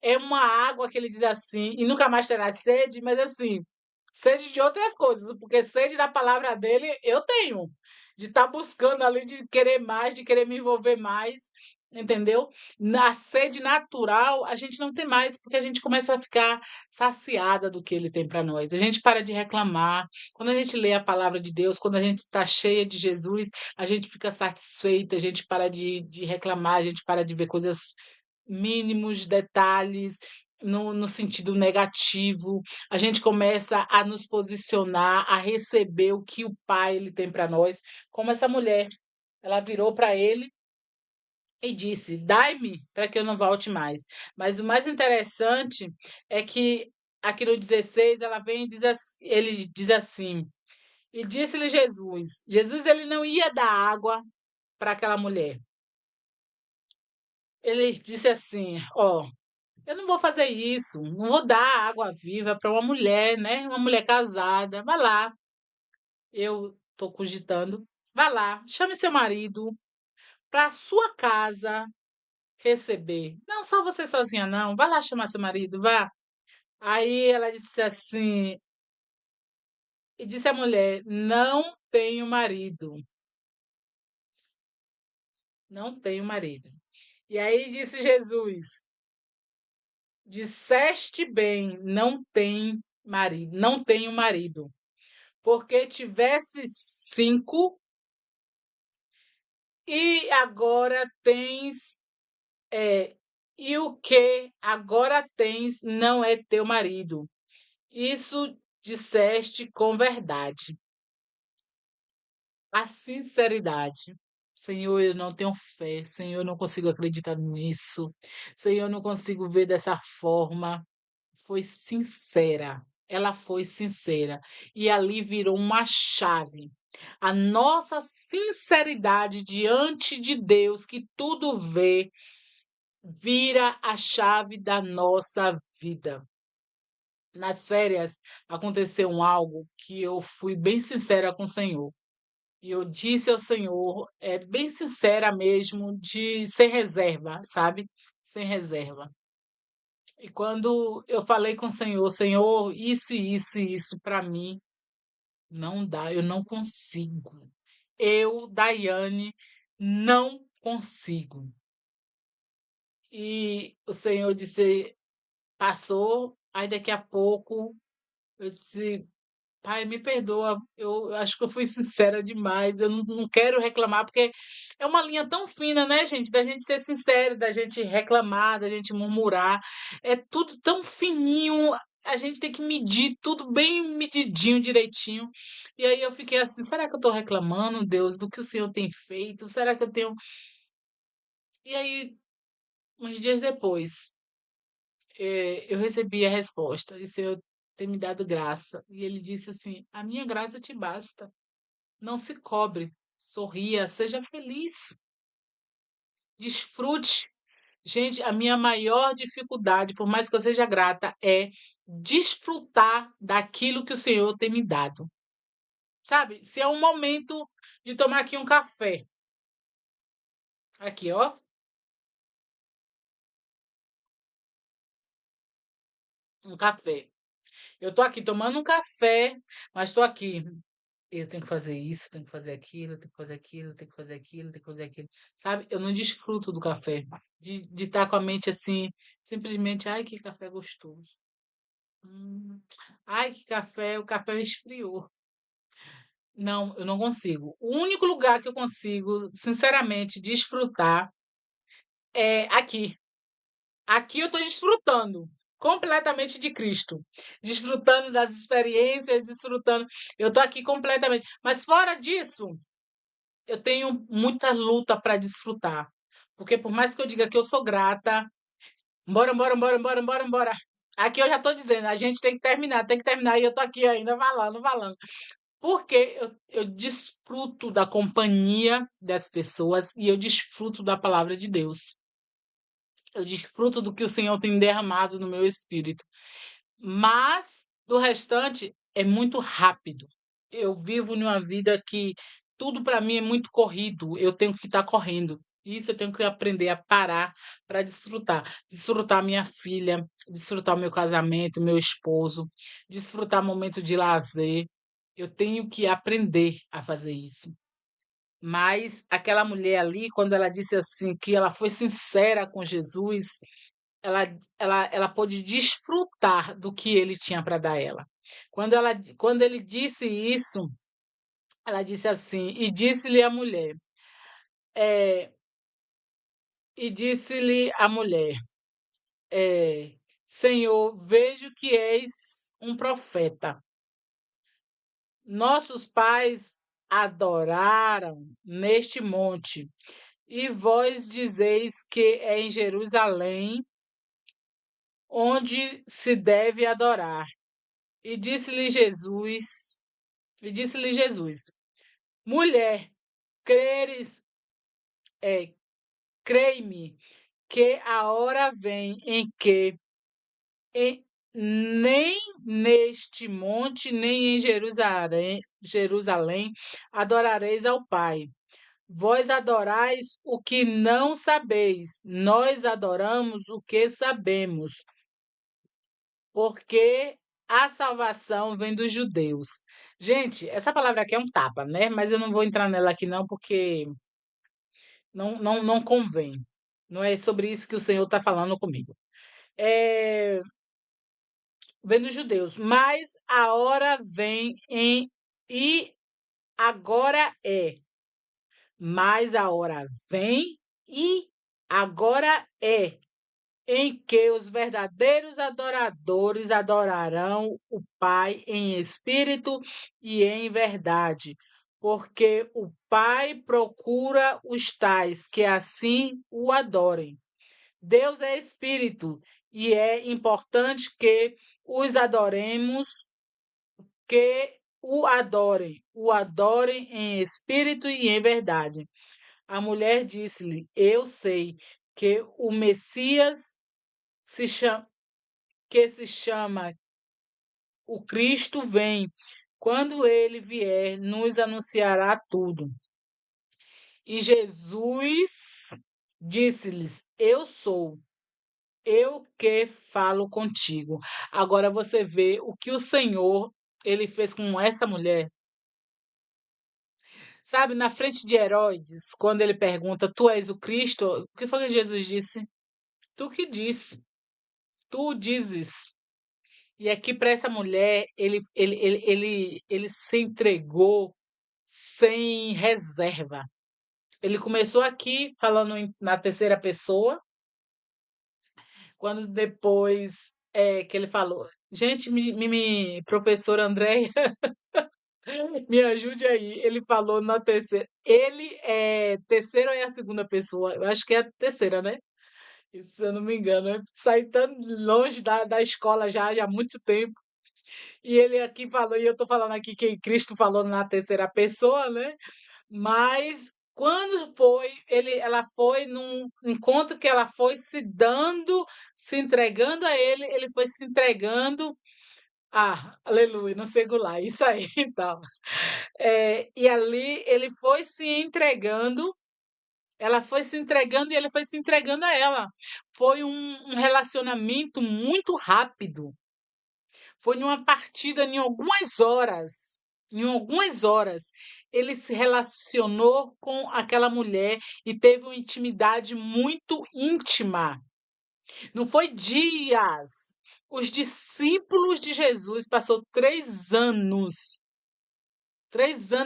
é uma água que ele diz assim, e nunca mais terá sede, mas assim, sede de outras coisas, porque sede da palavra dele eu tenho, de estar buscando ali, de querer mais, de querer me envolver mais, entendeu? Na sede natural, a gente não tem mais, porque a gente começa a ficar saciada do que ele tem para nós. A gente para de reclamar. Quando a gente lê a palavra de Deus, quando a gente está cheia de Jesus, a gente fica satisfeita, a gente para de reclamar, a gente para de ver coisas mínimos detalhes no sentido negativo, a gente começa a nos posicionar, a receber o que o Pai ele tem para nós, como essa mulher. Ela virou para ele e disse: Dai-me para que eu não volte mais. Mas o mais interessante é que aqui no 16 ela vem e diz ele diz assim: E disse-lhe Jesus. Jesus ele não ia dar água para aquela mulher. Ele disse assim: Ó, eu não vou fazer isso, não vou dar água viva para uma mulher, né? Uma mulher casada. Vai lá, eu estou cogitando. Vai lá, chame seu marido para sua casa receber. Não só você sozinha, não. Vai lá chamar seu marido, vá. Aí ela disse assim, e disse à mulher: Não tenho marido, não tenho marido. E aí disse Jesus: Disseste bem, não tem marido, não tenho marido. Porque tivesse 5 e agora tens, e o que agora tens não é teu marido. Isso disseste com verdade. A sinceridade. Senhor, eu não tenho fé. Senhor, eu não consigo acreditar nisso. Senhor, eu não consigo ver dessa forma. Foi sincera. Ela foi sincera. E ali virou uma chave. A nossa sinceridade diante de Deus, que tudo vê, vira a chave da nossa vida. Nas férias aconteceu algo que eu fui bem sincera com o Senhor. E eu disse ao Senhor, bem sincera mesmo, de sem reserva, sabe? Sem reserva. E quando eu falei com o Senhor, Senhor, isso e isso e isso para mim não dá, eu não consigo. Eu, Daiane, não consigo. E o Senhor disse, passou, aí daqui a pouco eu disse, Pai, me perdoa, eu acho que eu fui sincera demais, eu não quero reclamar, porque é uma linha tão fina, né, gente, da gente ser sincero, da gente reclamar, da gente murmurar, é tudo tão fininho, a gente tem que medir tudo bem medidinho, direitinho. E aí eu fiquei assim, será que eu tô reclamando, Deus, do que o Senhor tem feito? Será que eu tenho. E aí, uns dias depois, eu recebi a resposta, e o Senhor tem me dado graça. E ele disse assim: a minha graça te basta. Não se cobre, sorria, seja feliz, desfrute. Gente, a minha maior dificuldade, por mais que eu seja grata, é desfrutar daquilo que o Senhor tem me dado. Sabe? Se é um momento de tomar aqui um café. Aqui, ó, um café. Eu tô aqui tomando um café, mas tô aqui. Eu tenho que fazer isso, tenho que fazer aquilo, tenho que fazer aquilo, tenho que fazer aquilo, tenho que fazer aquilo. Sabe? Eu não desfruto do café. De estar com a mente assim, simplesmente, ai, que café gostoso. Ai, que café, o café esfriou. Não, eu não consigo. O único lugar que eu consigo, sinceramente, desfrutar é aqui. Aqui eu estou desfrutando completamente de Cristo, desfrutando das experiências, desfrutando. Eu estou aqui completamente. Mas fora disso, eu tenho muita luta para desfrutar. Porque por mais que eu diga que eu sou grata, bora, bora, bora, bora, bora, bora. Aqui eu já estou dizendo, a gente tem que terminar, e eu estou aqui ainda falando, falando. Porque eu desfruto da companhia das pessoas e eu desfruto da palavra de Deus. Eu desfruto do que o Senhor tem derramado no meu espírito. Mas do restante é muito rápido. Eu vivo numa vida que tudo para mim é muito corrido. Eu tenho que estar correndo. Isso eu tenho que aprender a parar para desfrutar. Desfrutar minha filha, desfrutar o meu casamento, meu esposo, desfrutar momento de lazer. Eu tenho que aprender a fazer isso. Mas aquela mulher ali, quando ela disse assim que ela foi sincera com Jesus, ela, ela pôde desfrutar do que ele tinha para dar a ela. Quando ele disse isso, ela disse assim, e disse-lhe a mulher, é, e disse-lhe a mulher, Senhor, vejo que és um profeta. Nossos pais adoraram neste monte, e vós dizeis que é em Jerusalém onde se deve adorar. E disse-lhe Jesus, e disse-lhe Jesus, mulher, creres, é, crei-me, que a hora vem em que nem neste monte, nem em Jerusalém adorareis ao Pai. Vós adorais o que não sabeis, nós adoramos o que sabemos, porque a salvação vem dos judeus. Gente, essa palavra aqui é um tapa, né? Mas eu não vou entrar nela aqui não, porque não convém. Não é sobre isso que o Senhor está falando comigo. É, vem dos judeus, mas a hora vem em e agora é. Mas a hora vem e agora é em que os verdadeiros adoradores adorarão o Pai em espírito e em verdade, porque o Pai procura os tais que assim o adorem. Deus é espírito e é importante que os adoremos, que o adorem em espírito e em verdade. A mulher disse-lhe: Eu sei que o Messias se chama, que se chama o Cristo vem. Quando ele vier, nos anunciará tudo. E Jesus disse-lhes: Eu sou, eu que falo contigo. Agora você vê o que o Senhor ele fez com essa mulher. Sabe, na frente de Herodes, quando ele pergunta: Tu és o Cristo? O que foi que Jesus disse? Tu que disse, tu dizes. E aqui para essa mulher, ele se entregou sem reserva. Ele começou aqui falando na terceira pessoa, quando depois que ele falou, gente, professor André, me ajude aí. Ele falou na terceira. Ele é terceira ou é a segunda pessoa? Eu acho que é a terceira, né? Isso, se eu não me engano. Eu saí tão longe da escola já há muito tempo. E ele aqui falou, e eu tô falando aqui que Cristo falou na terceira pessoa, né? Mas quando foi, ela foi num encontro que ela foi se dando, se entregando a ele foi se entregando. Ah, aleluia, no singular, isso aí, então. E ali ele foi se entregando, ela foi se entregando e ele foi se entregando a ela. Foi um relacionamento muito rápido. Foi numa partida em algumas horas. Em algumas horas, ele se relacionou com aquela mulher e teve uma intimidade muito íntima. Não foi dias. Os discípulos de Jesus passou 3 anos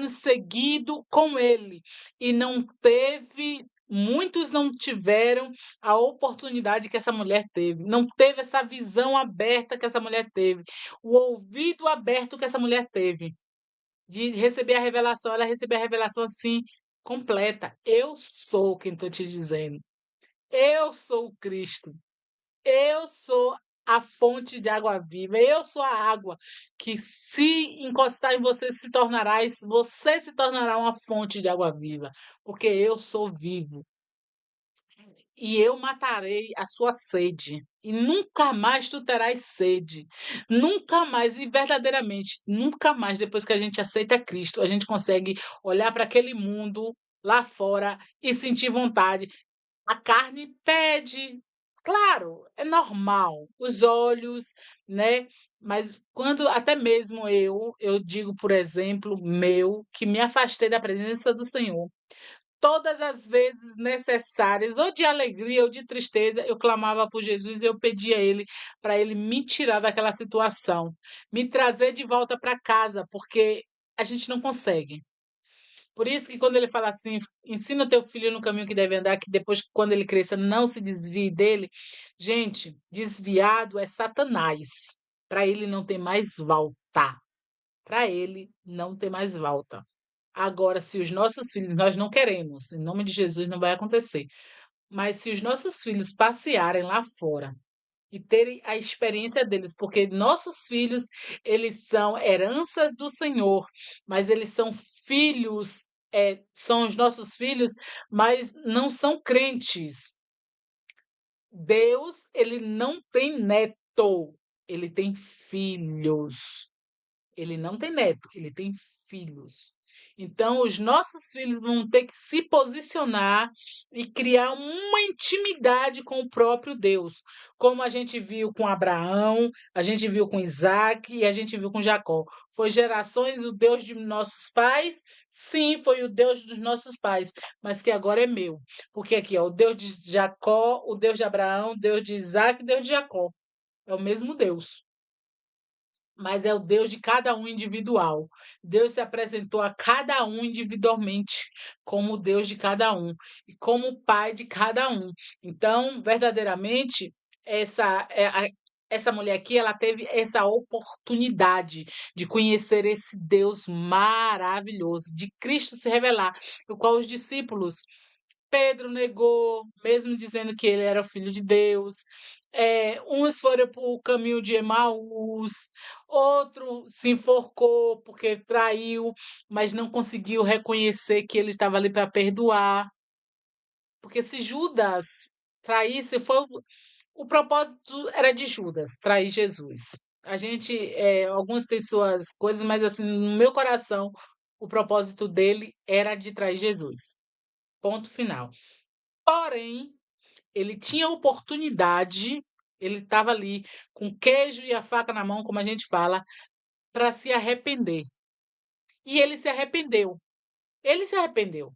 seguido com ele e não teve, muitos não tiveram a oportunidade que essa mulher teve, não teve essa visão aberta que essa mulher teve, o ouvido aberto que essa mulher teve de receber a revelação, ela recebeu a revelação assim completa. Eu sou quem estou te dizendo. Eu sou o Cristo. Eu sou a fonte de água viva. Eu sou a água que, se encostar em você, você se tornará uma fonte de água viva, porque eu sou vivo. E eu matarei a sua sede, e nunca mais tu terás sede. Nunca mais, e verdadeiramente, nunca mais, depois que a gente aceita Cristo, a gente consegue olhar para aquele mundo lá fora e sentir vontade. A carne pede, claro, é normal, os olhos, né? Mas quando até mesmo eu digo, por exemplo, que me afastei da presença do Senhor, todas as vezes necessárias, ou de alegria ou de tristeza, eu clamava por Jesus e eu pedia a Ele para Ele me tirar daquela situação, me trazer de volta para casa, porque a gente não consegue. Por isso que quando ele fala assim, ensina teu filho no caminho que deve andar, que depois, quando ele cresça, não se desvie dele. Gente, desviado é Satanás. Para ele não ter mais volta. Para ele não ter mais volta. Agora, se os nossos filhos, nós não queremos, em nome de Jesus não vai acontecer. Mas se os nossos filhos passearem lá fora e terem a experiência deles, porque nossos filhos, eles são heranças do Senhor, mas eles são filhos, são os nossos filhos, mas não são crentes. Deus, ele não tem neto, ele tem filhos. Ele não tem neto, ele tem filhos. Então, os nossos filhos vão ter que se posicionar e criar uma intimidade com o próprio Deus, como a gente viu com Abraão, a gente viu com Isaac e a gente viu com Jacó. Foi gerações o Deus de nossos pais? Sim, foi o Deus dos nossos pais, mas que agora é meu. Porque aqui, ó, o Deus de Jacó, o Deus de Abraão, o Deus de Isaac e o Deus de Jacó. É o mesmo Deus, mas é o Deus de cada um individual. Deus se apresentou a cada um individualmente como o Deus de cada um e como o Pai de cada um. Então, verdadeiramente, essa mulher aqui, ela teve essa oportunidade de conhecer esse Deus maravilhoso, de Cristo se revelar, o qual os discípulos Pedro negou, mesmo dizendo que ele era o filho de Deus. Uns foram para o caminho de Emaús, outro se enforcou porque traiu, mas não conseguiu reconhecer que ele estava ali para perdoar. Porque se Judas traísse, o propósito era de Judas, trair Jesus. A gente, alguns têm suas coisas, mas assim, no meu coração, o propósito dele era de trair Jesus. Ponto final. Porém, ele tinha oportunidade, ele estava ali com o queijo e a faca na mão, como a gente fala, para se arrepender. E ele se arrependeu. Ele se arrependeu.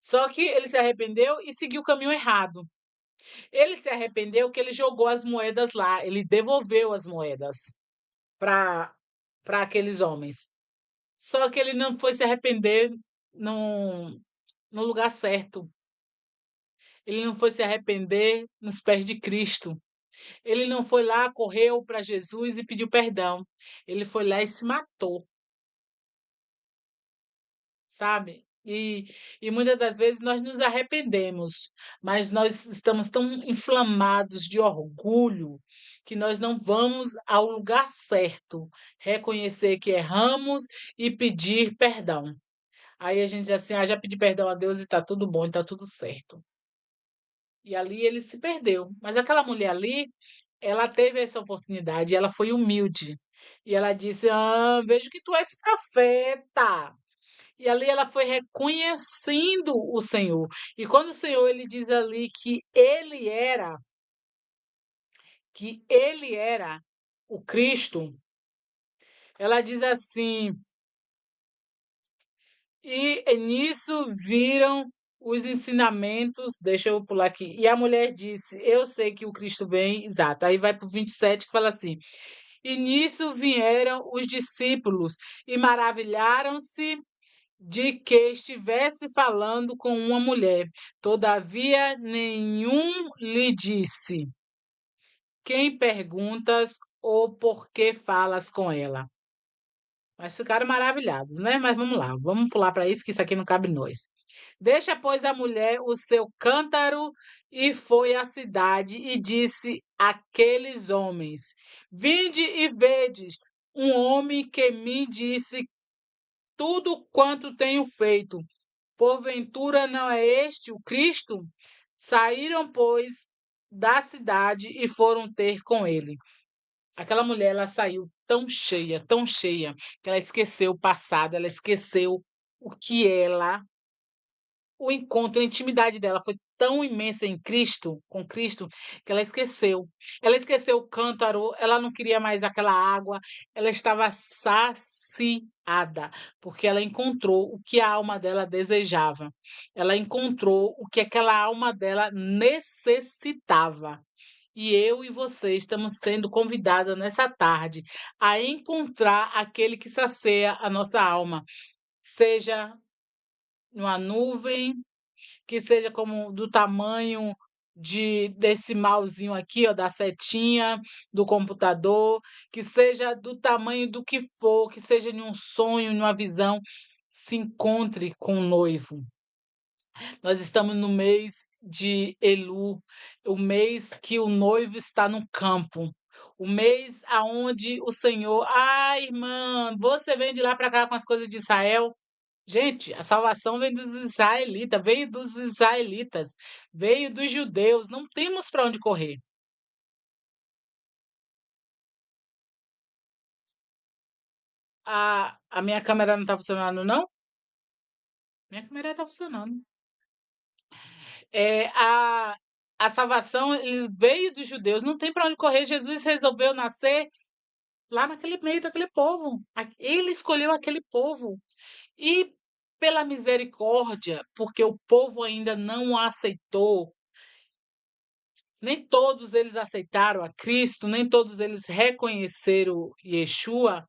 Só que ele se arrependeu e seguiu o caminho errado. Ele se arrependeu que ele jogou as moedas lá, ele devolveu as moedas para aqueles homens. Só que ele não foi se arrepender no, no lugar certo. Ele não foi se arrepender nos pés de Cristo. Ele não foi lá, correu para Jesus e pediu perdão. Ele foi lá e se matou, sabe? E muitas das vezes nós nos arrependemos, mas nós estamos tão inflamados de orgulho que nós não vamos ao lugar certo, reconhecer que erramos e pedir perdão. Aí a gente diz assim: ah, já pedi perdão a Deus e está tudo bom, está tudo certo. E ali ele se perdeu. Mas aquela mulher ali, ela teve essa oportunidade, ela foi humilde. E ela disse: ah, vejo que tu és profeta. E ali ela foi reconhecendo o Senhor. E quando o Senhor ele diz ali que ele era o Cristo, ela diz assim: e nisso viram os ensinamentos, deixa eu pular aqui. E a mulher disse: eu sei que o Cristo vem, exato. Aí vai para o 27 que fala assim: e nisso vieram os discípulos e maravilharam-se de que estivesse falando com uma mulher. Todavia, nenhum lhe disse: quem perguntas ou por que falas com ela? Mas ficaram maravilhados, né? Mas vamos lá, vamos pular para isso, que isso aqui não cabe nós. Deixa, pois, a mulher o seu cântaro e foi à cidade e disse àqueles homens: vinde e vedes um homem que me disse tudo quanto tenho feito. Porventura não é este o Cristo? Saíram, pois, da cidade e foram ter com ele. Aquela mulher, ela saiu tão cheia, que ela esqueceu o passado, ela esqueceu o que ela, o encontro, a intimidade dela foi tão imensa em Cristo, com Cristo, que ela esqueceu. Ela esqueceu o cântaro, ela não queria mais aquela água, ela estava saciada, porque ela encontrou o que a alma dela desejava. Ela encontrou o que aquela alma dela necessitava. E eu e você estamos sendo convidadas nessa tarde a encontrar aquele que sacia a nossa alma, seja numa nuvem, que seja como do tamanho desse mauzinho aqui, ó, da setinha do computador, que seja do tamanho do que for, que seja em um sonho, em uma visão, se encontre com o noivo. Nós estamos no mês de Elu, o mês que o noivo está no campo. O mês aonde o Senhor, ai, irmã, você vem de lá para cá com as coisas de Israel? Gente, a salvação vem dos israelitas, veio dos israelitas, veio dos judeus, não temos para onde correr. A minha câmera não está funcionando, não? Minha câmera está funcionando. É, a salvação eles veio dos judeus, não tem para onde correr. Jesus resolveu nascer lá naquele meio daquele povo. Ele escolheu aquele povo. E pela misericórdia, porque o povo ainda não o aceitou, nem todos eles aceitaram a Cristo, nem todos eles reconheceram Yeshua.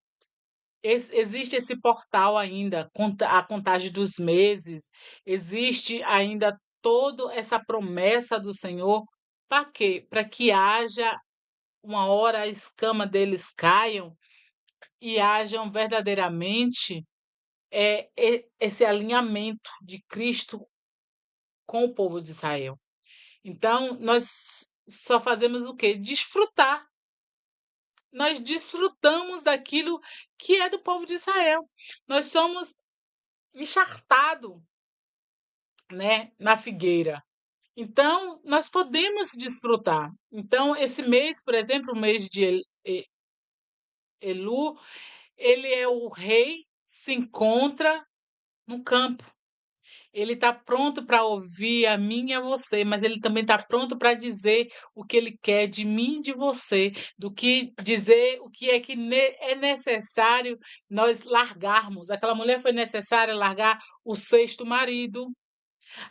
Existe esse portal ainda, a contagem dos meses, existe ainda toda essa promessa do Senhor. Para quê? Para que haja uma hora a escama deles caiam e hajam verdadeiramente esse alinhamento de Cristo com o povo de Israel. Então, nós só fazemos o quê? Desfrutar. Nós desfrutamos daquilo que é do povo de Israel. Nós somos enchartados, né, na figueira. Então, nós podemos desfrutar. Então, esse mês, por exemplo, o mês de Elu, ele é o rei se encontra no campo. Ele está pronto para ouvir a mim e a você, mas ele também está pronto para dizer o que ele quer de mim e de você, do que dizer o que é que é necessário nós largarmos. Aquela mulher foi necessária largar o sexto marido,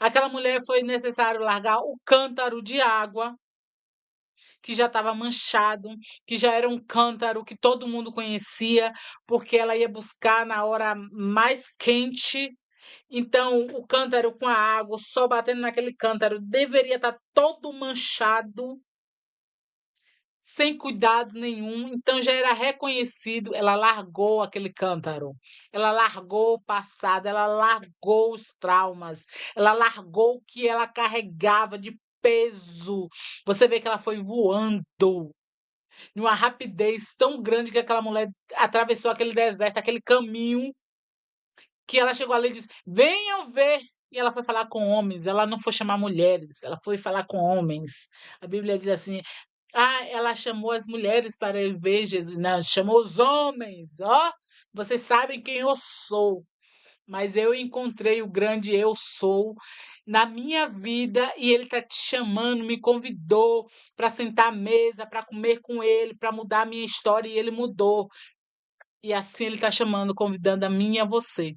Aquela mulher foi necessário largar o cântaro de água, que já estava manchado, que já era um cântaro que todo mundo conhecia, porque ela ia buscar na hora mais quente. Então, o cântaro com a água, o sol batendo naquele cântaro, deveria estar todo manchado, sem cuidado nenhum. Então, já era reconhecido. Ela largou aquele cântaro, ela largou o passado, ela largou os traumas, ela largou o que ela carregava de peso. Você vê que ela foi voando numa rapidez tão grande que aquela mulher atravessou aquele deserto, aquele caminho, que ela chegou ali e disse: Venham ver. E ela foi falar com homens, ela não foi chamar mulheres, ela foi falar com homens. A Bíblia diz assim: ela chamou as mulheres para ir ver Jesus. Não, chamou os homens. Ó, vocês sabem quem eu sou, mas eu encontrei o grande eu sou na minha vida e ele está te chamando, me convidou para sentar à mesa, para comer com ele, para mudar a minha história e ele mudou. E assim ele está chamando, convidando a mim e a você.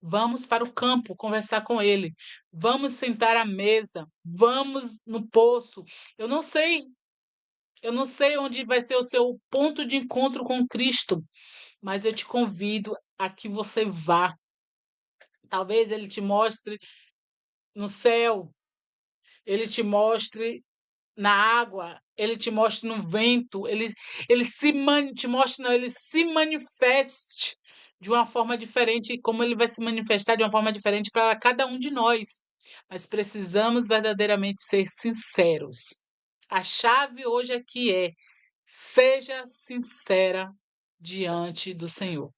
Vamos para o campo conversar com ele. Vamos sentar à mesa. Vamos no poço. Eu não sei, eu não sei onde vai ser o seu ponto de encontro com Cristo, mas eu te convido a que você vá. Talvez ele te mostre no céu, ele te mostre na água, ele te mostre no vento, te mostre, não, ele se manifeste de uma forma diferente, como ele vai se manifestar de uma forma diferente para cada um de nós. Mas precisamos verdadeiramente ser sinceros. A chave hoje aqui é: seja sincera diante do Senhor.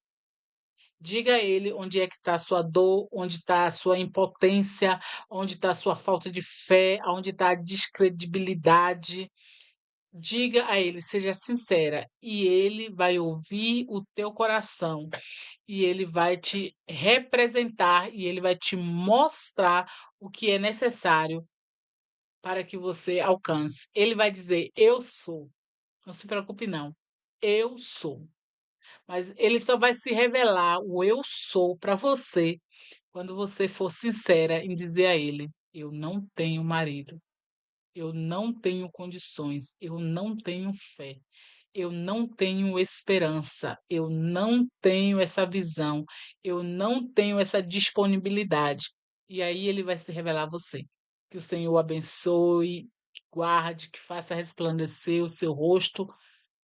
Diga a ele onde é que está a sua dor, onde está a sua impotência, onde está a sua falta de fé, onde está a descredibilidade. Diga a ele, seja sincera, e ele vai ouvir o teu coração, e ele vai te representar, e ele vai te mostrar o que é necessário para que você alcance. Ele vai dizer: Eu sou. Não se preocupe, não. Eu sou. Mas ele só vai se revelar o eu sou para você quando você for sincera em dizer a ele: Eu não tenho marido, eu não tenho condições, eu não tenho fé, eu não tenho esperança, eu não tenho essa visão, eu não tenho essa disponibilidade. E aí ele vai se revelar a você. Que o Senhor abençoe, que guarde, que faça resplandecer o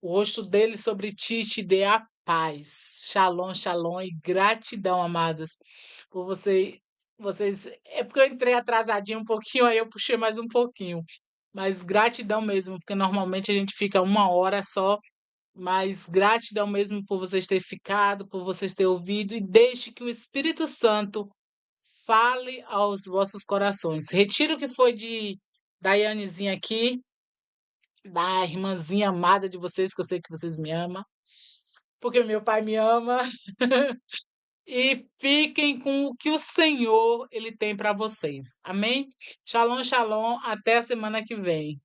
rosto dele sobre ti te dê a paz. Shalom, shalom e gratidão, amadas, por vocês. É porque eu entrei atrasadinho um pouquinho, aí eu puxei mais um pouquinho. Mas gratidão mesmo, porque normalmente a gente fica uma hora só. Mas gratidão mesmo por vocês terem ficado, por vocês terem ouvido, e deixe que o Espírito Santo fale aos vossos corações. Retiro o que foi de Daianezinha aqui, da irmãzinha amada de vocês, que eu sei que vocês me amam, porque meu pai me ama. E fiquem com o que o Senhor ele tem para vocês. Amém? Shalom, shalom. Até a semana que vem.